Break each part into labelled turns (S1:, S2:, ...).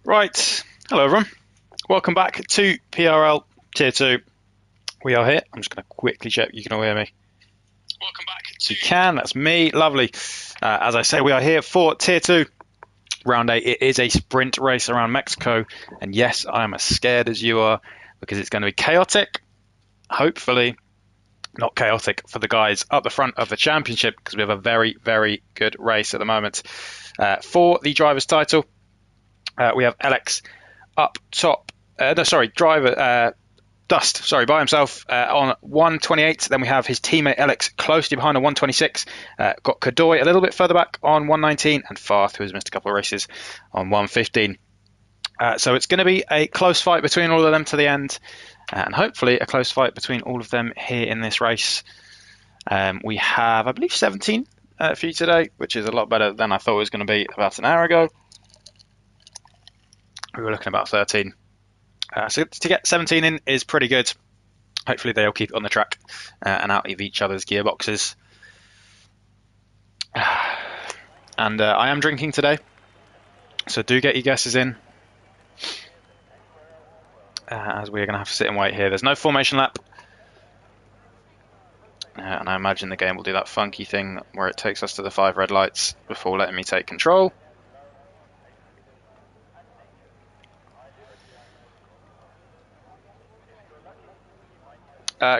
S1: Right, hello everyone. Welcome back to PRL Tier 2. We are here. I'm just going to quickly check you can all hear me. Welcome back. You can, that's me. Lovely. As I say, we are here for Tier 2. Round 8. It is a sprint race around Mexico. And yes, I am as scared as you are because it's going to be chaotic. Hopefully not chaotic for the guys up the front of the championship because we have a very, very good race at the moment. For the driver's title, we have Alex up top. Driver Dust, by himself on 128. Then we have his teammate Alex closely behind on 126. Got Kadoy a little bit further back on 119, and Farth, who has missed a couple of races, on 115. So it's going to be a close fight between all of them to the end, and hopefully a close fight between all of them here in this race. We have, I believe, 17 for you today, which is a lot better than I thought it was going to be about an hour ago. We were looking at about 13. So to get 17 in is pretty good. Hopefully they'll keep it on the track and out of each other's gearboxes. And I am drinking today, so do get your guesses in. As we're going to have to sit and wait here. There's no formation lap. And I imagine the game will do that funky thing where it takes us to the 5 red lights before letting me take control.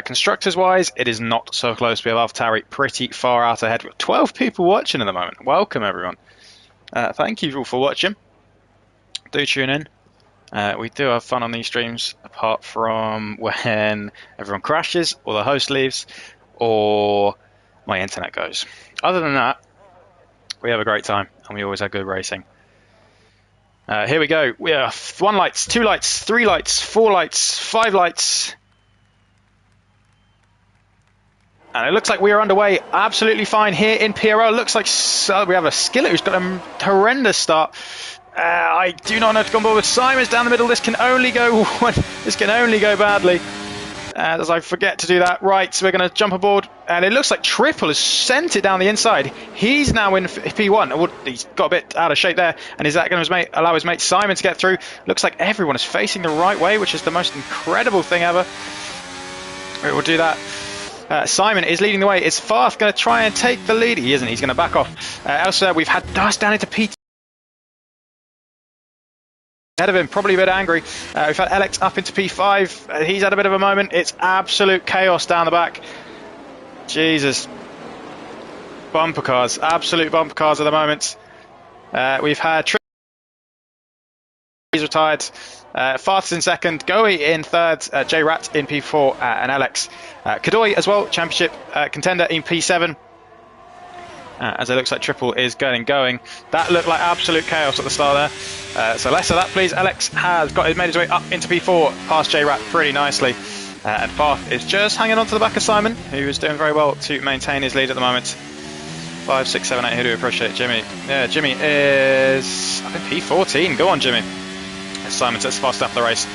S1: Constructors wise, it is not so close. We have AlphaTauri pretty far out ahead. We've got 12 people watching at the moment. Welcome everyone. Thank you all for watching. Do tune in. We do have fun on these streams, apart from when everyone crashes, or the host leaves, or my internet goes. Other than that, we have a great time, and we always have good racing. Here we go. We have 1 lights, 2 lights, 3 lights, 4 lights, 5 lights. And it looks like we are underway absolutely fine here in PRL. Looks like we have a Skillet who's got a horrendous start. I do not know to go on board with Simon's down the middle. This can only go badly. As I forget to do that. Right, so we're going to jump aboard. And it looks like Triple has sent it down the inside. He's now in P1. He's got a bit out of shape there. And is that going to allow his mate Simon to get through? Looks like everyone is facing the right way, which is the most incredible thing ever. We will do that. Simon is leading the way. Is Farth going to try and take the lead? He isn't. He's going to back off. Elsewhere, we've had Dust down into P2. Ahead of him, probably a bit angry. We've had Alex up into P5. He's had a bit of a moment. It's absolute chaos down the back. Jesus. Bumper cars. Absolute bumper cars at the moment. We've had He's retired. Farth's in second, Goey in third, J-Rat in P4, and Alex. Kadoy as well, championship contender in P7. As it looks like Triple is going. That looked like absolute chaos at the start there. So less of that, please. Alex has made his way up into P4, past J-Rat pretty nicely. And Farth is just hanging on to the back of Simon, who is doing very well to maintain his lead at the moment. 5, 6, 7, 8, who do we appreciate? Jimmy. Yeah, Jimmy is, I think, P14. Go on, Jimmy. Simon sets fast after the race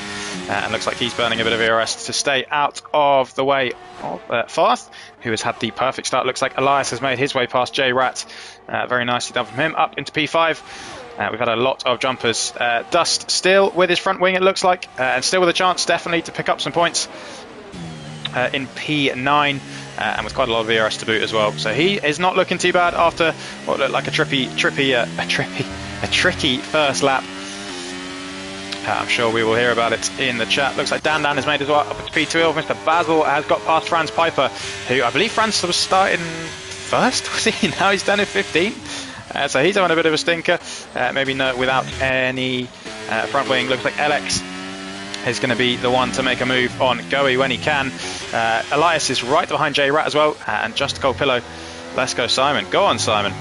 S1: and looks like he's burning a bit of ERS to stay out of the way of Farth, who has had the perfect start. Looks like Elias has made his way past J-Rat. Very nicely done from him. Up into P5. We've had a lot of jumpers. Dust still with his front wing, it looks like, and still with a chance definitely to pick up some points in P9. And with quite a lot of ERS to boot as well. So he is not looking too bad after what looked like a tricky first lap. I'm sure we will hear about it in the chat. Looks like Dan has made his way up to P12. Mr. Basil has got past Franz Piper, who I believe Franz was starting first, was he? Now he's done in 15th. So he's having a bit of a stinker. Maybe no, without any front wing. Looks like Alex is going to be the one to make a move on Goey when he can. Elias is right behind J-Rat as well. And just Cold Pillow. Let's go, Simon. Go on, Simon.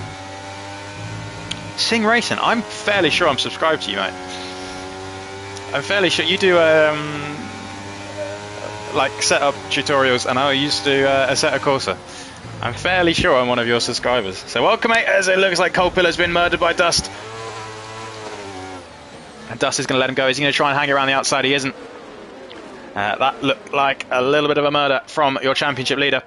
S1: Sing Racing. I'm fairly sure I'm subscribed to you, mate. I'm fairly sure you do like setup tutorials, and I used to do a setup Corsa. I'm fairly sure I'm one of your subscribers. So welcome, mate, as it looks like Cold Pillow's been murdered by Dust. And Dust is going to let him go. Is he going to try and hang around the outside? He isn't. That looked like a little bit of a murder from your championship leader.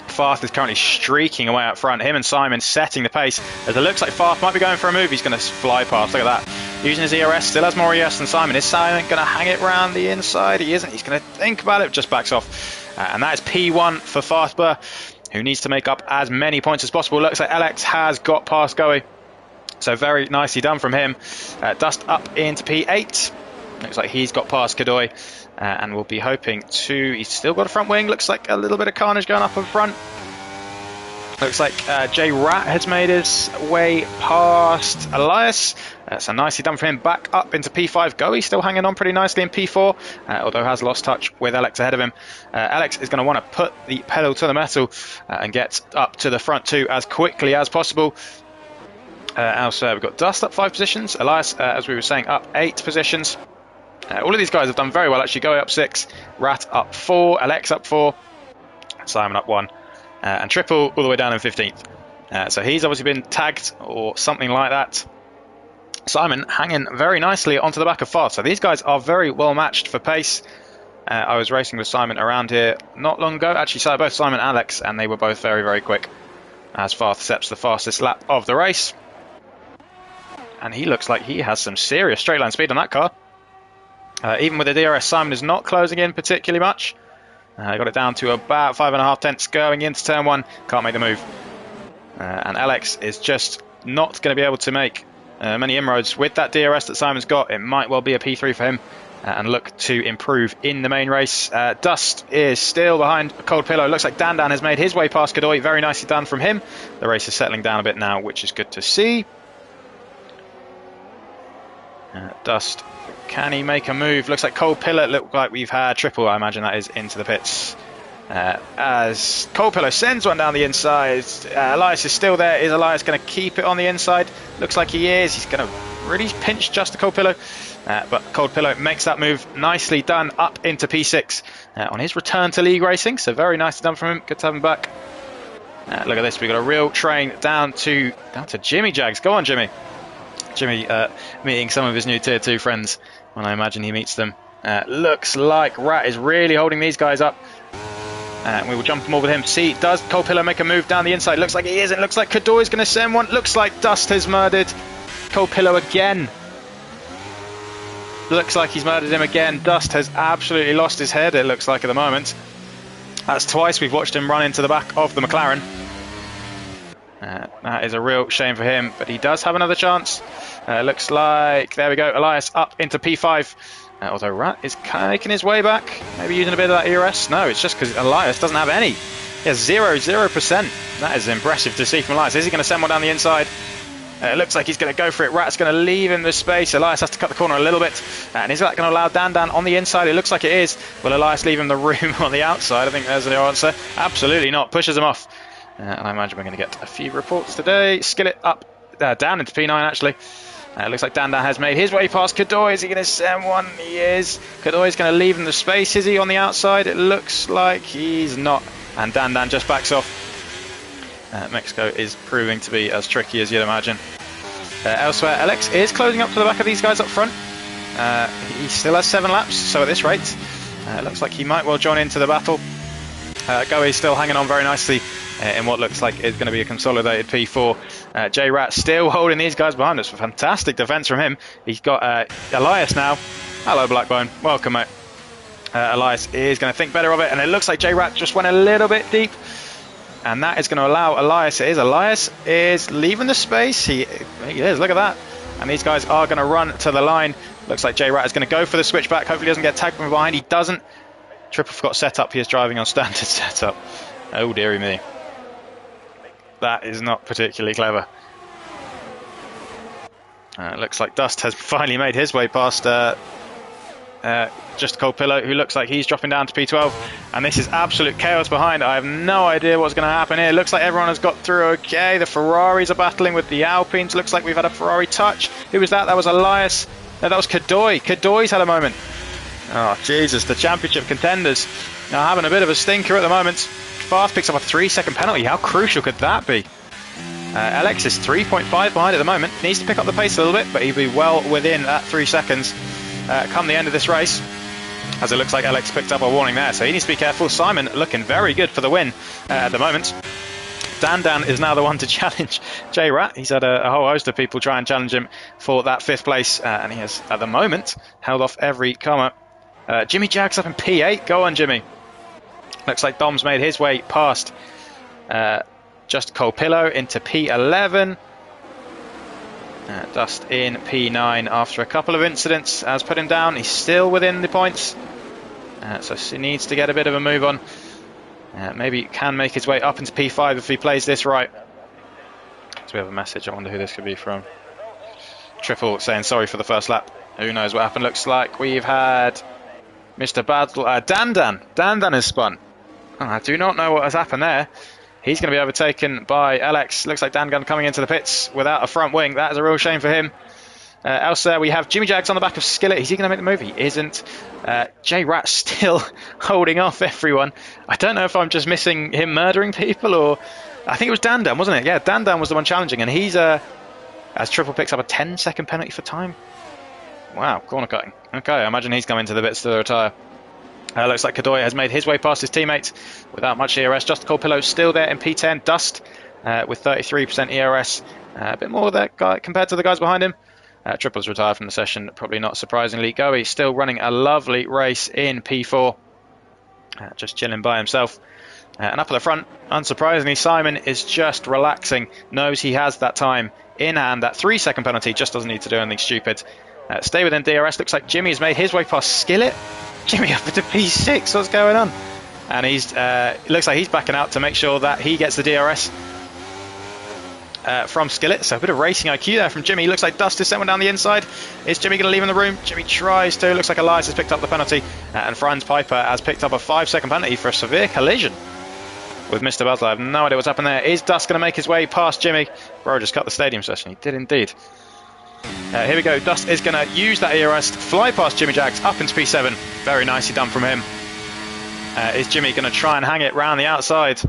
S1: Farth is currently streaking away out front. Him and Simon setting the pace. As it looks like Farth might be going for a move. He's going to fly past. Look at that. using his ERS, still has more ERS than Simon. Is Simon going to hang it around the inside? He isn't. He's going to think about it, just backs off. And that is P1 for Fastbur, who needs to make up as many points as possible. Looks like LX has got past Goey, so very nicely done from him. Dust up into P8. Looks like he's got past Kadoy, and we'll be hoping to... He's still got a front wing. Looks like a little bit of carnage going up in front. Looks like J Rat has made his way past Elias. So nicely done for him. Back up into P5. Goey still hanging on pretty nicely in P4, although has lost touch with Alex ahead of him. Alex is going to want to put the pedal to the metal and get up to the front two as quickly as possible. Elsewhere, we've got Dust up 5 positions. Elias, as we were saying, up 8 positions. All of these guys have done very well, actually. Goey up 6, Rat up 4, Alex up 4, Simon up 1. And Triple all the way down in 15th. So he's obviously been tagged or something like that. Simon hanging very nicely onto the back of Fast. So these guys are very well matched for pace. I was racing with Simon around here not long ago. Actually, so both Simon and Alex, and they were both very, very quick. As Fast accepts the fastest lap of the race. And he looks like he has some serious straight line speed on that car. Even with the DRS, Simon is not closing in particularly much. Got it down to about 5.5 tenths going into turn 1. Can't make the move. And Alex is just not going to be able to make many inroads with that DRS that Simon's got. It might well be a P3 for him and look to improve in the main race. Dust is still behind Cold Pillow. Looks like Dan has made his way past Kadoy. Very nicely done from him. The race is settling down a bit now, which is good to see. Dust, can he make a move? Looks like Cold Pillar. Look like we've had Triple, I imagine that is, into the pits. As Cold Pillow sends one down the inside. Elias is still there. Is Elias going to keep it on the inside? Looks like he is. He's going to really pinch just the Cold Pillow. But Cold Pillow makes that move. Nicely done up into P6 on his return to league racing. So very nicely done from him. Good to have him back. Look at this. We've got a real train down to Jimmy Jags. Go on, Jimmy. Jimmy meeting some of his new Tier 2 friends when I imagine he meets them. Looks like Rat is really holding these guys up. We will jump more with him. See, does Cold Pillow make a move down the inside? Looks like he is. It looks like Kadoy is going to send one. Looks like Dust has murdered Cold Pillow again. Looks like he's murdered him again. Dust has absolutely lost his head, it looks like, at the moment. That's twice we've watched him run into the back of the McLaren. That is a real shame for him, but he does have another chance. Looks like, there we go, Elias up into P5. Although Rat is making his way back, maybe using a bit of that ERS. No, it's just because Elias doesn't have any. He has 0%. That is impressive to see from Elias. Is he going to send one down the inside? It looks like he's going to go for it. Rat's going to leave him the space. Elias has to cut the corner a little bit. And is that going to allow Dan on the inside? It looks like it is. Will Elias leave him the room on the outside? I think there's the answer. Absolutely not. Pushes him off. And I imagine we're going to get a few reports today. Skillet up, down into P9 actually. It looks like Dan has made his way past Kadoy. Is he going to send one? He is. Kadoy is going to leave him the space. Is he on the outside? It looks like he's not. And Dan just backs off. Mexico is proving to be as tricky as you'd imagine. Elsewhere, Alex is closing up to the back of these guys up front. He still has 7 laps, so at this rate, it looks like he might well join into the battle. Goey is still hanging on very nicely in what looks like is going to be a consolidated P4. J-Rat still holding these guys behind us. Fantastic defence from him. He's got Elias now. Hello, Blackbone. Welcome, mate. Elias is going to think better of it, and it looks like J-Rat just went a little bit deep. And that is going to allow Elias. Elias is leaving the space. He is. Look at that. And these guys are going to run to the line. Looks like J-Rat is going to go for the switchback. Hopefully he doesn't get tagged from behind. He doesn't. Triple forgot setup. He is driving on standard setup. Oh, dearie me. That is not particularly clever. Looks like Dust has finally made his way past just Cold Pillow, who looks like he's dropping down to P12, and this is absolute chaos behind. I have no idea what's going to happen here. Looks like everyone has got through okay. The Ferraris are battling with the Alpines. Looks like we've had a Ferrari touch. Who was that? That was Elias. No, that was Kadoy. Kadoy's had a moment. Oh, Jesus. The championship contenders are having a bit of a stinker at the moment. Fast picks up a 3-second penalty. How crucial could that be? Alex is 3.5 behind at the moment. Needs to pick up the pace a little bit, but he'll be well within that 3 seconds come the end of this race, as it looks like Alex picked up a warning there, so he needs to be careful. Simon looking very good for the win at the moment. Dan is now the one to challenge J Rat. He's had a whole host of people try and challenge him for that 5th place, and he has, at the moment, held off every comer. Jimmy Jags up in P8. Go on, Jimmy. Looks like Dom's made his way past Just Colpillo into P11. Dust in P9 after a couple of incidents has put him down. He's still within the points, so he needs to get a bit of a move on. Maybe he can make his way up into P5 if he plays this right. So we have a message. I wonder who this could be from. Triple saying sorry for the first lap. Who knows what happened? Looks like we've had Mr. Battle. Dan has spun. Oh, I do not know what has happened there. He's going to be overtaken by LX. Looks like Dan Gunn coming into the pits without a front wing. That is a real shame for him. Else there we have Jimmy Jags on the back of Skillet. Is he going to make the move? He isn't. J Rat still holding off everyone. I don't know if I'm just missing him murdering people, or I think it was Dan Dunn, wasn't it? Yeah, Dan Dunn was the one challenging, and he's as Triple picks up a 10-second penalty for time. Wow, corner cutting. Okay, I imagine he's coming to the bits to retire. Looks like Kadoya has made his way past his teammates without much ERS. Just Colpillo still there in P10. Dust with 33% ERS. A bit more there compared to the guys behind him. Triple's retired from the session, probably not surprisingly. Goey still running a lovely race in P4. Just chilling by himself. And up at the front, unsurprisingly, Simon is just relaxing. Knows he has that time in hand. That 3-second penalty, just doesn't need to do anything stupid. Stay within DRS. Looks like Jimmy has made his way past Skillet. Jimmy up into P6. What's going on? And he's looks like he's backing out to make sure that he gets the DRS from Skillet. So a bit of racing IQ there from Jimmy. Looks like Dust is sent one down the inside. Is Jimmy going to leave in the room? Jimmy tries to. Looks like Elias has picked up the penalty. And Franz Piper has picked up a 5-second penalty for a severe collision with Mr. Basil. I have no idea what's happened there. Is Dust going to make his way past Jimmy? Bro just cut the stadium session. He did indeed. Here we go. Dust is going to use that ERS to fly past Jimmy Jags up into P7. Very nicely done from him. Is Jimmy going to try and hang it round the outside?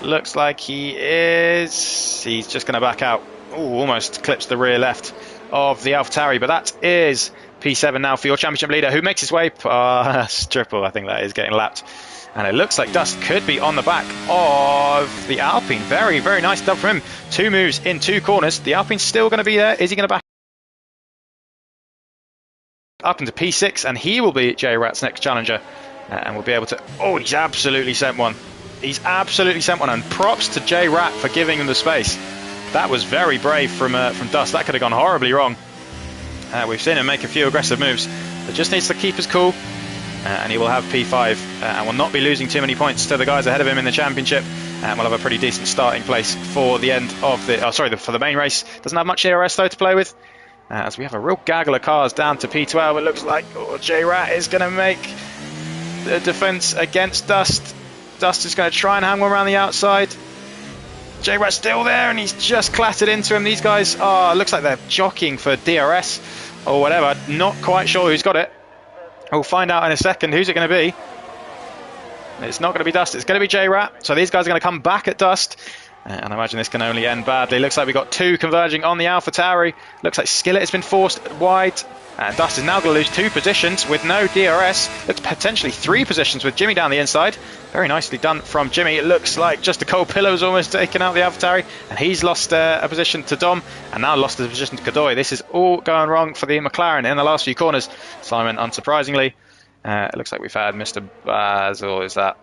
S1: Looks like he is. He's just going to back out. Ooh, almost clips the rear left of the AlphaTauri, but that is P7 now for your championship leader, who makes his way past Triple. I think that is getting lapped. And it looks like Dust could be on the back of the Alpine. Very, very nice done from him. 2 moves in 2 corners. The Alpine's still going to be there. Is he going to back up into P6? And he will be J Rat's next challenger. And we'll be able to... Oh, he's absolutely sent one. He's absolutely sent one. And props to J Rat for giving him the space. That was very brave from Dust. That could have gone horribly wrong. We've seen him make a few aggressive moves. But just needs to keep his cool. And he will have P5 and will not be losing too many points to the guys ahead of him in the championship. And will have a pretty decent starting place for the end of the... for the main race. Doesn't have much ERS though to play with. As we have a real gaggle of cars down to P12. It looks like J Rat is going to make the defense against Dust. Dust is going to try and hang one around the outside. J Rat's still there and he's just clattered into him. These guys looks like they're jockeying for DRS or whatever. Not quite sure who's got it. We'll find out in a second. Who's it going to be? It's not going to be Dust. It's going to be J Rat. So these guys are going to come back at Dust. And I imagine this can only end badly. Looks like we've got 2 converging on the AlphaTauri. Looks like Skillet has been forced wide. And Dust is now going to lose 2 positions with no DRS. Looks potentially 3 positions with Jimmy down the inside. Very nicely done from Jimmy. It looks like just a Colpillo's almost taken out the AlphaTauri. And he's lost a position to Dom. And now lost a position to Kadoy. This is all going wrong for the McLaren in the last few corners. Simon, unsurprisingly. It looks like we've had Mr. Basil. Is that?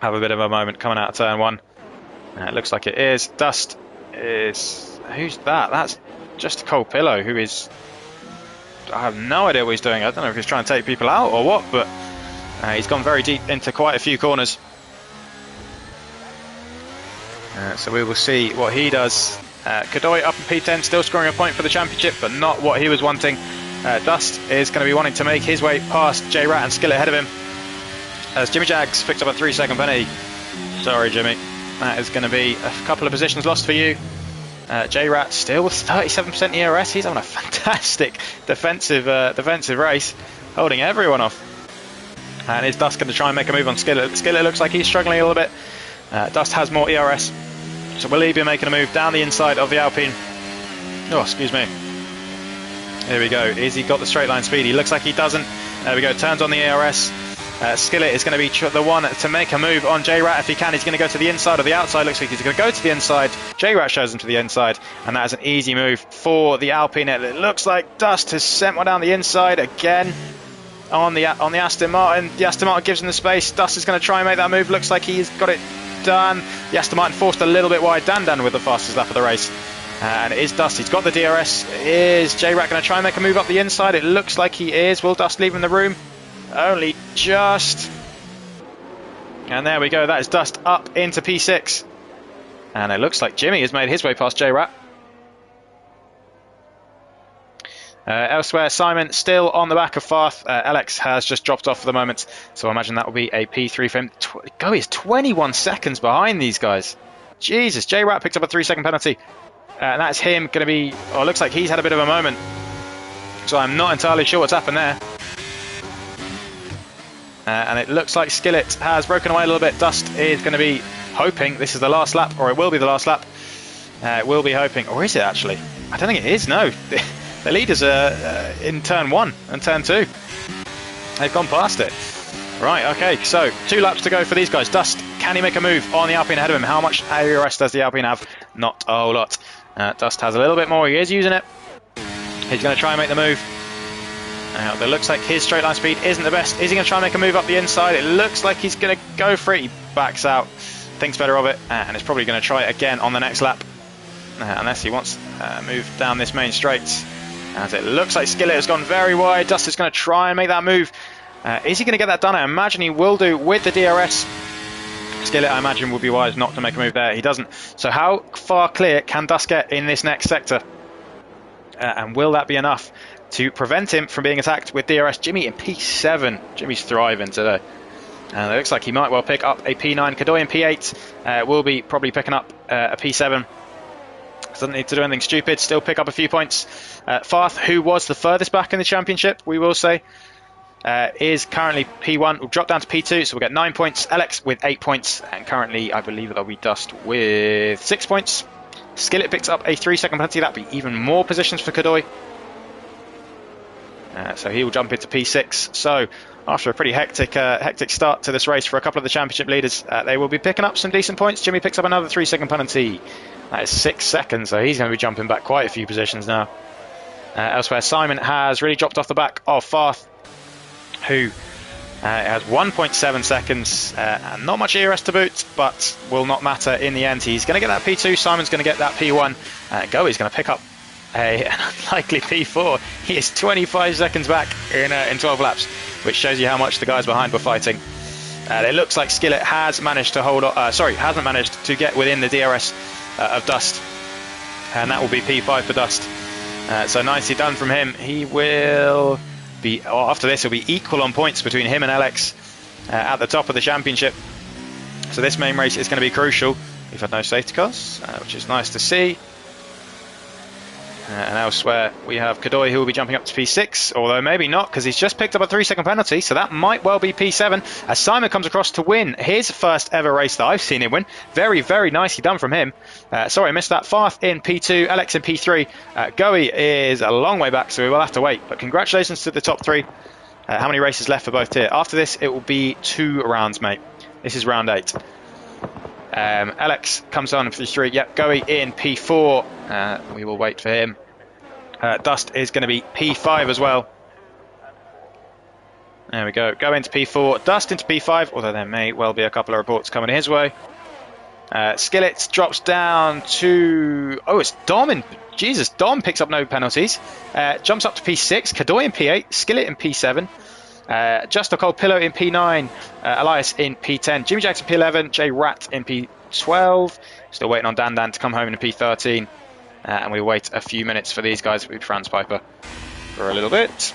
S1: Have a bit of a moment coming out of turn 1. It looks like it is. Dust is... Who's that? That's just Colpillo, who is... I have no idea what he's doing. I don't know if he's trying to take people out or what, but he's gone very deep into quite a few corners. So we will see what he does. Kadoy up in P10, still scoring a point for the championship, but not what he was wanting. Dust is going to be wanting to make his way past J Rat and Skillet ahead of him. As Jimmy Jags picks up a 3-second penalty. Sorry, Jimmy. That is going to be a couple of positions lost for you. J Rat still with 37% ERS. He's having a fantastic defensive race, holding everyone off. And is Dust going to try and make a move on Skillet? Skillet looks like he's struggling a little bit. Dust has more ERS, so will he be making a move down the inside of the Alpine? Oh, excuse me. Here we go. Is he got the straight line speed? He looks like he doesn't. There we go. Turns on the ERS. Skillet is going to be the one to make a move on J-Rat if he can. He's going to go to the inside or the outside. Looks like he's going to go to the inside. J-Rat shows him to the inside, and that is an easy move for the Alpine. It looks like Dust has sent one down the inside again on the Aston Martin. The Aston Martin gives him the space. Dust is going to try and make that move. Looks like he's got it done. The Aston Martin forced a little bit wide. Dan with the fastest lap of the race. And it is Dust. He's got the DRS. Is J-Rat going to try and make a move up the inside? It looks like he is. Will Dust leave him the room? Only just. And there we go. That is Dust up into P6. And it looks like Jimmy has made his way past J-Rat. Elsewhere, Simon still on the back of Farth. Alex has just dropped off for the moment, so I imagine that will be a P3 for him. Go, he's 21 seconds behind these guys. Jesus, J-Rat picked up a 3-second penalty. And that's him going to be... Oh, it looks like he's had a bit of a moment. So I'm not entirely sure what's happened there. And it looks like Skillet has broken away a little bit. Dust is going to be hoping this is the last lap, or it will be the last lap. It will be hoping, or is it actually? I don't think it is, no. The leaders are in turn 1 and turn 2. They've gone past it. Right, okay, so 2 laps to go for these guys. Dust, can he make a move on the Alpine ahead of him? How much ARS does the Alpine have? Not a whole lot. Dust has a little bit more. He is using it. He's going to try and make the move. It looks like his straight line speed isn't the best. Is he going to try and make a move up the inside? It looks like he's going to go for it. He backs out, thinks better of it, and is probably going to try it again on the next lap. Unless he wants to move down this main straight. As it looks like Skillet has gone very wide. Dust is going to try and make that move. Is he going to get that done? I imagine he will do with the DRS. Skillet, I imagine, would be wise not to make a move there. He doesn't. So how far clear can Dust get in this next sector? And will that be enough to prevent him from being attacked with DRS? Jimmy in P7. Jimmy's thriving today. And it looks like he might well pick up a P9. Kadoy in P8 will be probably picking up a P7. Doesn't need to do anything stupid. Still pick up a few points. Farth, who was the furthest back in the championship, we will say, is currently P1. We'll drop down to P2, so we'll get 9 points. Alex with 8 points. And currently, I believe that'll be Dust with 6 points. Skillet picks up a 3-second penalty. That'd be even more positions for Kadoy. So he will jump into P6. So after a pretty hectic start to this race for a couple of the championship leaders, they will be picking up some decent points. Jimmy picks up another 3-second penalty. That is 6 seconds, so he's going to be jumping back quite a few positions now. Elsewhere, Simon has really dropped off the back of Farth, who has 1.7 seconds, and not much ERS to boot, but will not matter in the end. He's going to get that P2, Simon's going to get that P1. Goey's going to pick up an unlikely P4. He is 25 seconds back in 12 laps, which shows you how much the guys behind were fighting. It looks like Skillet has managed to hasn't managed to get within the DRS of Dust, and that will be P5 for Dust. So nicely done from him. He will be, after this, he'll be equal on points between him and Alex at the top of the championship. So this main race is going to be crucial. We've had no safety cars, which is nice to see. And elsewhere, we have Kadoy, who will be jumping up to P6, although maybe not, because he's just picked up a 3-second penalty, so that might well be P7, as Simon comes across to win his first ever race that I've seen him win. Very, very nicely done from him. Sorry, I missed that. Farth in P2, Alex in P3. Goey is a long way back, so we will have to wait. But congratulations to the top 3. How many races left for both here? After this, it will be 2 rounds, mate. This is round 8. Alex comes on in P3. Yep, Goey in P4. We will wait for him. Dust is going to be P5 as well. There we go. Go into P4. Dust into P5, although there may well be a couple of reports coming his way. Skillet drops down to... Oh, it's Dom in... Jesus, Dom picks up no penalties. Jumps up to P6. Kadoy in P8. Skillet in P7. Just a Cold Pillow in P9. Elias in P10. Jimmy Jackson P11. J Rat in P12. Still waiting on Dan to come home in P13. And we wait a few minutes for these guys with Franz Piper for a little bit.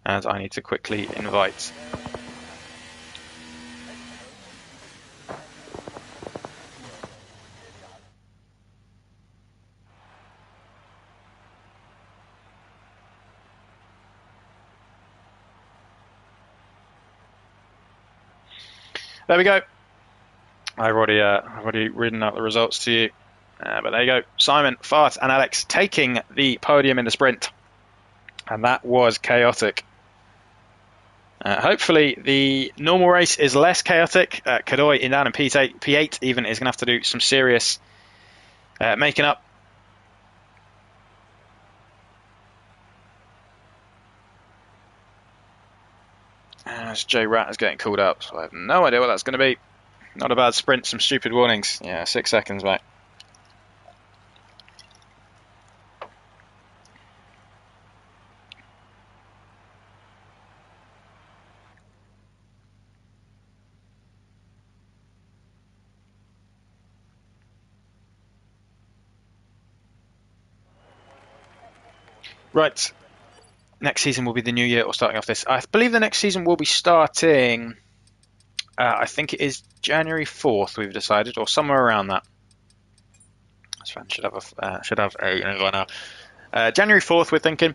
S1: And I need to quickly invite There we go. I've already written out the results to you. But there you go. Simon, Farth and Alex taking the podium in the sprint. And that was chaotic. Hopefully the normal race is less chaotic. Kadoy in down in P8 even is going to have to do some serious making up. As J Rat is getting called up, so I have no idea what that's going to be. Not a bad sprint, some stupid warnings. Yeah, 6 seconds, mate. Right. Next season will be the new year or starting off this. I believe the next season will be starting, I think it is January 4th we've decided, or somewhere around that. Sven should have a January 4th we're thinking.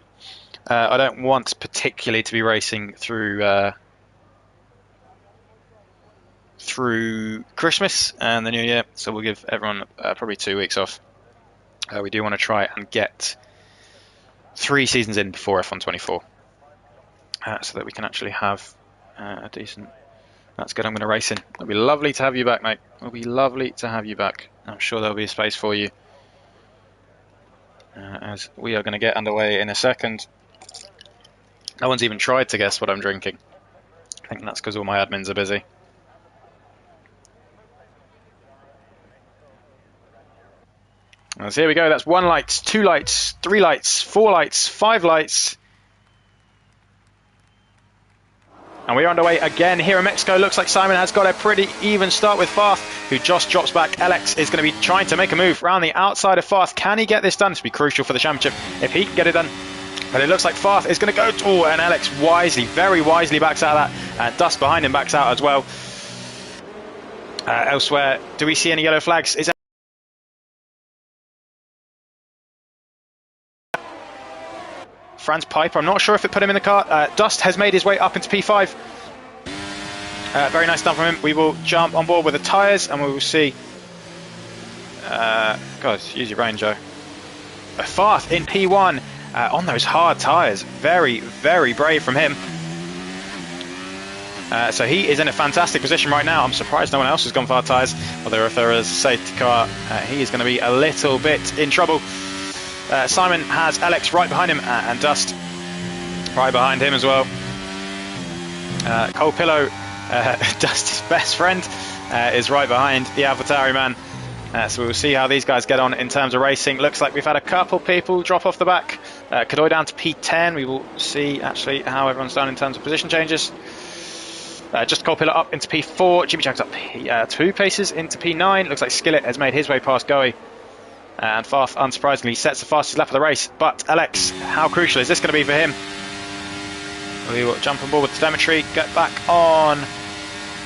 S1: I don't want particularly to be racing through Christmas and the new year, so we'll give everyone probably 2 weeks off. We do want to try and get 3 seasons in before F1 24, so that we can actually have a decent... That's good, I'm going to race in. It'll be lovely to have you back, mate. It'll be lovely to have you back. I'm sure there'll be a space for you. As we are going to get underway in a second. No one's even tried to guess what I'm drinking. I think that's because all my admins are busy. So here we go, that's 1 light, 2 lights, 3 lights, 4 lights, 5 lights. And we're underway again here in Mexico. Looks like Simon has got a pretty even start with Farth, who just drops back. Alex is going to be trying to make a move around the outside of Farth. Can he get this done? This will be crucial for the championship if he can get it done. But it looks like Farth is going to go, oh, and Alex wisely, very wisely backs out of that. And Dust behind him backs out as well. Elsewhere, do we see any yellow flags? Is Franz Piper, I'm not sure if it put him in the car. Dust has made his way up into P5. Very nice done from him. We will jump on board with the tyres and we will see. God, use your brain, Joe. Farth in P1 on those hard tyres. Very, very brave from him. So he is in a fantastic position right now. I'm surprised no one else has gone for hard tyres. Although if there is a safety car, he is going to be a little bit in trouble. Simon has Alex right behind him and Dust right behind him as well. Cole Pillow, Dust's best friend, is right behind the AlphaTauri man. So we'll see how these guys get on in terms of racing. Looks like we've had a couple people drop off the back. Kadoy down to P10. We will see actually how everyone's done in terms of position changes. Just Cole Pillow up into P4. Jimmy Jack's up 2 paces into P9. Looks like Skillet has made his way past Goey. And Farth, unsurprisingly, sets the fastest lap of the race. But Alex, how crucial is this going to be for him? We will jump on board with the telemetry, get back on.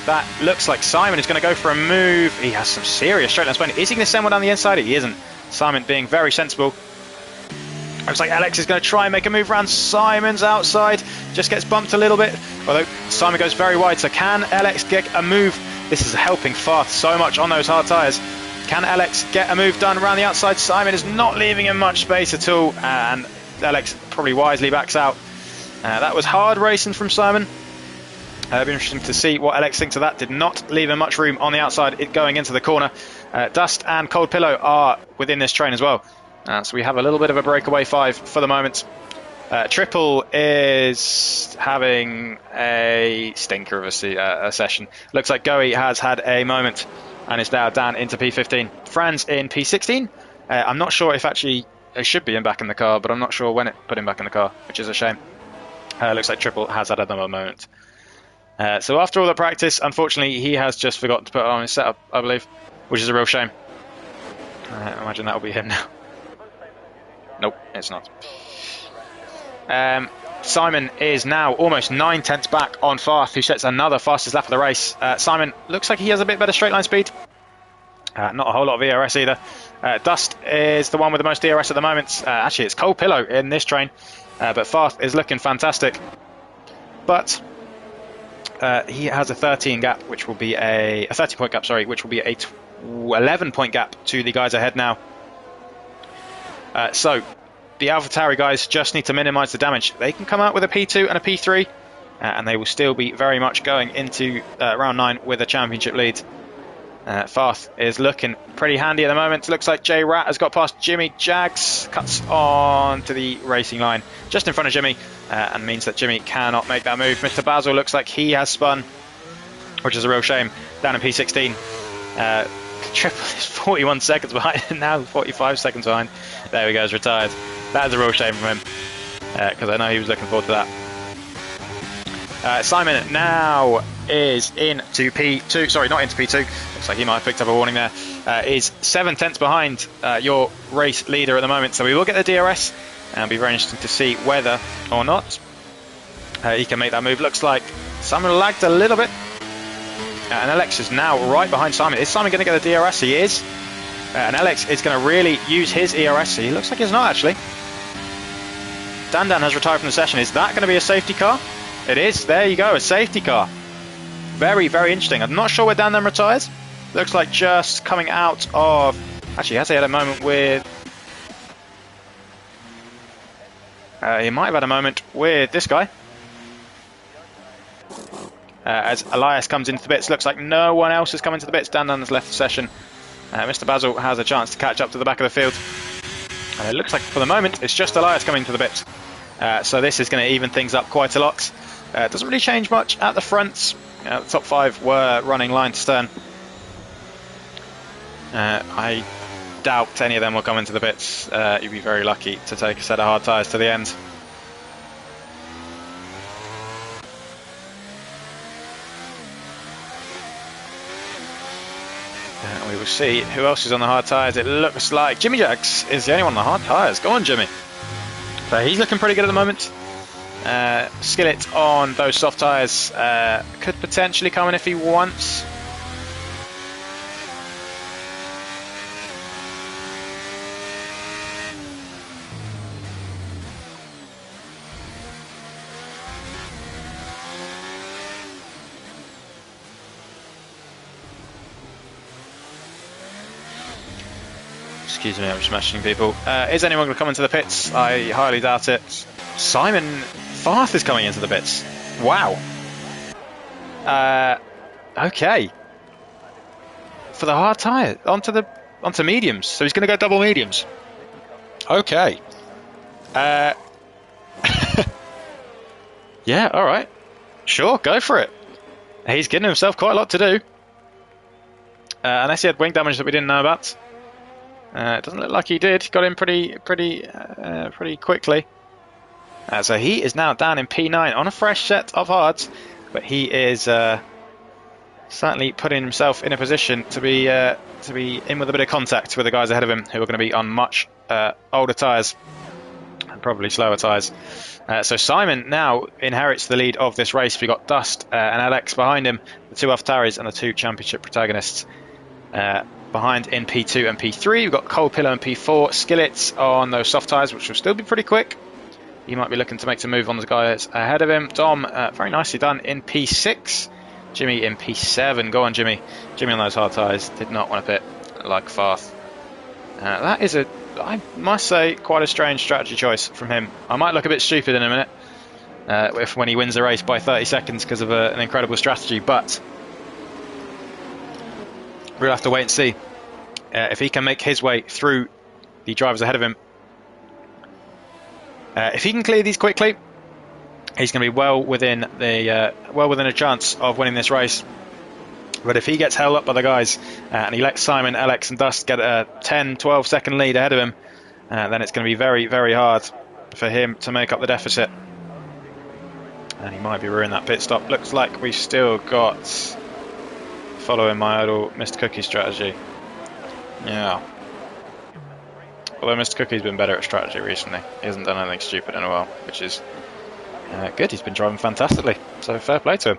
S1: That looks like Simon is going to go for a move. He has some serious straight line speed. Is he going to send one down the inside? He isn't. Simon being very sensible. Looks like Alex is going to try and make a move around Simon's outside. Just gets bumped a little bit. Although Simon goes very wide. So can Alex get a move? This is helping Farth so much on those hard tyres. Can Alex get a move done around the outside? Simon is not leaving him much space at all, and Alex probably wisely backs out. That was hard racing from Simon. It'll be interesting to see what Alex thinks of that. Did not leave him much room on the outside going into the corner. Dust and Cold Pillow are within this train as well. So we have a little bit of a breakaway 5 for the moment. Triple is having a stinker of a session. Looks like Goey has had a moment and is now down into P15. Franz in P16. I'm not sure if actually it should be him back in the car, but I'm not sure when it put him back in the car, which is a shame. Looks like Triple has had another moment. So after all that practice, unfortunately, he has just forgotten to put it on his setup, I believe, which is a real shame. I imagine that will be him now. Nope, it's not. Simon is now almost 9/10 back on Farth, who sets another fastest lap of the race. Simon looks like he has a bit better straight line speed. Not a whole lot of ERS either. Dust is the one with the most ERS at the moment. Actually, it's Cole Pillow in this train, but Farth is looking fantastic. But he has a 13 gap, which will be a 30 point gap, sorry, which will be a 11 point gap to the guys ahead now. So the AlphaTauri guys just need to minimize the damage. They can come out with a P2 and a P3, and they will still be very much going into round 9 with a championship lead. Farth is looking pretty handy at the moment. Looks like J Rat has got past Jimmy. Jags cuts on to the racing line just in front of Jimmy, and means that Jimmy cannot make that move. Mr. Basil looks like he has spun, which is a real shame. Down in P16. Triple is 41 seconds behind, and now 45 seconds behind. There we go, he's retired. That is a real shame from him, because I know he was looking forward to that. Simon now is into P2. Sorry, not into P2. Looks like he might have picked up a warning there. Is 7 tenths behind your race leader at the moment. So we will get the DRS, and it'll be very interesting to see whether or not he can make that move. Looks like Simon lagged a little bit. And Alex is now right behind Simon. Is Simon going to get the DRS? He is. And Alex is going to really use his ERS. He looks like he's not, actually. Dan has retired from the session. Is that going to be a safety car? It is. There you go, a safety car. Very, very interesting. I'm not sure where Dan retires. Looks like just coming out of... Actually, has he had a moment with... he might have had a moment with this guy. As Elias comes into the bits, looks like no one else has come into the bits. Dan has left the session. Mr. Basil has a chance to catch up to the back of the field. And it looks like for the moment it's just Elias coming to the bits. So this is going to even things up quite a lot. Doesn't really change much at the front. The top 5 were running line to stern. I doubt any of them will come into the pits. You'd be very lucky to take a set of hard tyres to the end. We will see who else is on the hard tyres. It looks like Jimmy Jags is the only one on the hard tyres. Go on, Jimmy. So he's looking pretty good at the moment. Skillet on those soft tyres could potentially come in if he wants. Excuse me, I'm smashing people. Is anyone going to come into the pits? I highly doubt it. Simon Farth is coming into the pits. Wow. Okay. For the hard tyre, onto mediums. So he's going to go double mediums. Okay. Yeah, all right. Sure, go for it. He's getting himself quite a lot to do. Unless he had wing damage that we didn't know about. It doesn't look like he did. Got in pretty quickly. So he is now down in P9 on a fresh set of hards, but he is certainly putting himself in a position to be in with a bit of contact with the guys ahead of him, who are going to be on much older tyres and probably slower tyres. So Simon now inherits the lead of this race. We've got Dust and Alex behind him, the 2 AlphaTauris and the 2 championship protagonists. Behind in P2 and P3, we've got Cold Pillow and P4. Skillets on those soft tyres, which will still be pretty quick. He might be looking to make some move on the guys ahead of him. Dom, very nicely done in P6. Jimmy in P7. Go on, Jimmy. Jimmy on those hard tyres. Did not want to pit like Farth. That is, I must say, quite a strange strategy choice from him. I might look a bit stupid in a minute when he wins the race by 30 seconds because of an incredible strategy, but we'll have to wait and see if he can make his way through the drivers ahead of him. If he can clear these quickly, he's going to be well within a chance of winning this race. But if he gets held up by the guys and he lets Simon, Alex and Dust get a 10-12 second lead ahead of him, then it's going to be very, very hard for him to make up the deficit. And he might be ruining that pit stop. Looks like we've still got... following my idol Mr. Cookie strategy. Yeah. Although Mr. Cookie's been better at strategy recently. He hasn't done anything stupid in a while, which is good. He's been driving fantastically. So fair play to him.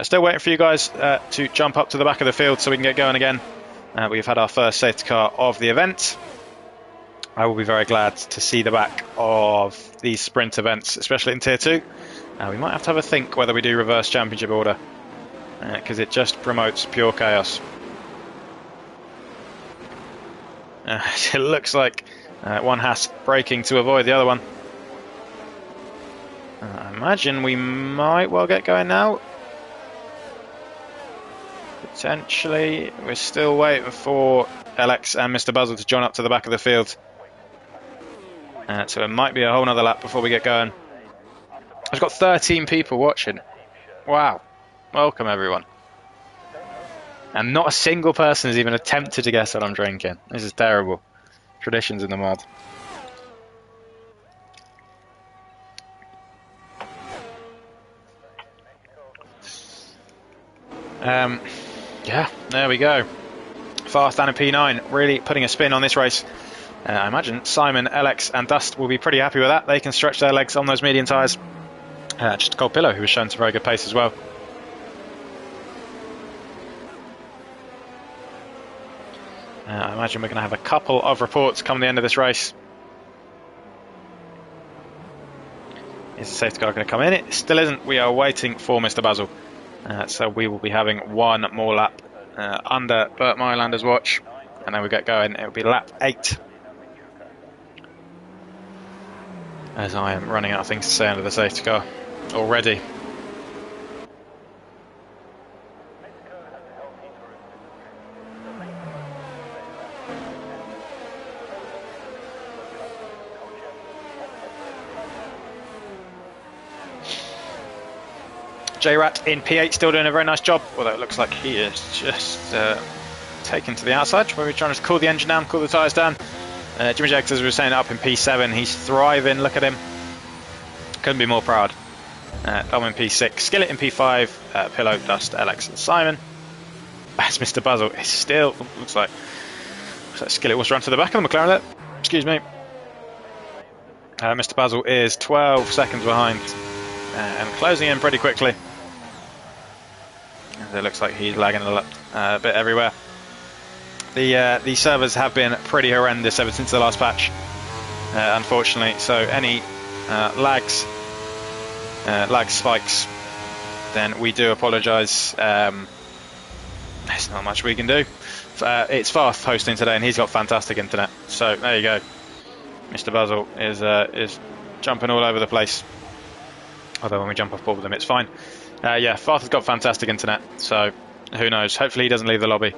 S1: Still waiting for you guys to jump up to the back of the field so we can get going again. We've had our first safety car of the event. I will be very glad to see the back of these sprint events, especially in Tier 2. We might have to have a think whether we do reverse championship order, because it just promotes pure chaos. It looks like one has braking to avoid the other one. I imagine we might well get going now. Potentially. We're still waiting for Alex and Mr. Buzzle to join up to the back of the field. So it might be a whole nother lap before we get going. I've got 13 people watching. Wow. Welcome, everyone. And not a single person has even attempted to guess what I'm drinking. This is terrible. Traditions in the mud. Yeah, there we go. Fast and a P9, really putting a spin on this race. I imagine Simon, Alex and Dust will be pretty happy with that. They can stretch their legs on those medium tyres. Just a cold pillow, who was shown some very good pace as well. I imagine we're going to have a couple of reports come the end of this race. Is the safety car going to come in? It still isn't. We are waiting for Mr. Basil. So we will be having one more lap under Bert Mylander's watch. And then we get going. It will be lap 8. As I am running out of things to say under the safety car already. J-Rat in P8 still doing a very nice job, although it looks like he is just taken to the outside. Where we're trying to cool the engine down, cool the tyres down. Jimmy Jaggs, as we were saying, up in P7. He's thriving. Look at him. Couldn't be more proud. Dom in P6. Skillet in P5. Pillow, Dust, Alex and Simon. As Mr. Buzzle is still... Looks like Skillet was run to the back of the McLaren there. Excuse me. Mr. Buzzle is 12 seconds behind. And closing in pretty quickly. It looks like he's lagging a bit everywhere. The servers have been pretty horrendous ever since the last patch, unfortunately. So any lag spikes, then we do apologise. There's not much we can do. It's Fast hosting today, and he's got fantastic internet. So there you go. Mr. Basil is jumping all over the place. Although when we jump off board with him, it's fine. Yeah, Fast has got fantastic internet. So who knows? Hopefully he doesn't leave the lobby.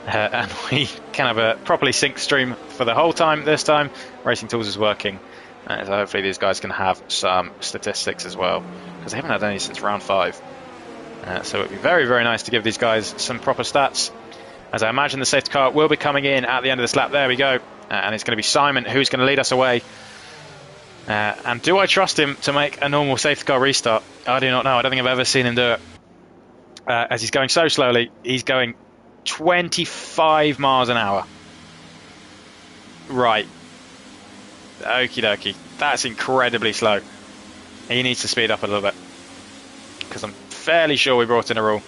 S1: And we can have a properly synced stream for the whole time this time. Racing Tools is working. So hopefully these guys can have some statistics as well, because they haven't had any since round 5. So it would be very, very nice to give these guys some proper stats. As I imagine the safety car will be coming in at the end of this lap. There we go. And it's going to be Simon who's going to lead us away. And do I trust him to make a normal safety car restart? I do not know. I don't think I've ever seen him do it. As he's going so slowly, he's going 25 miles an hour. Right. Okie dokie. That's incredibly slow. He needs to speed up a little bit, because I'm fairly sure we brought in a rule.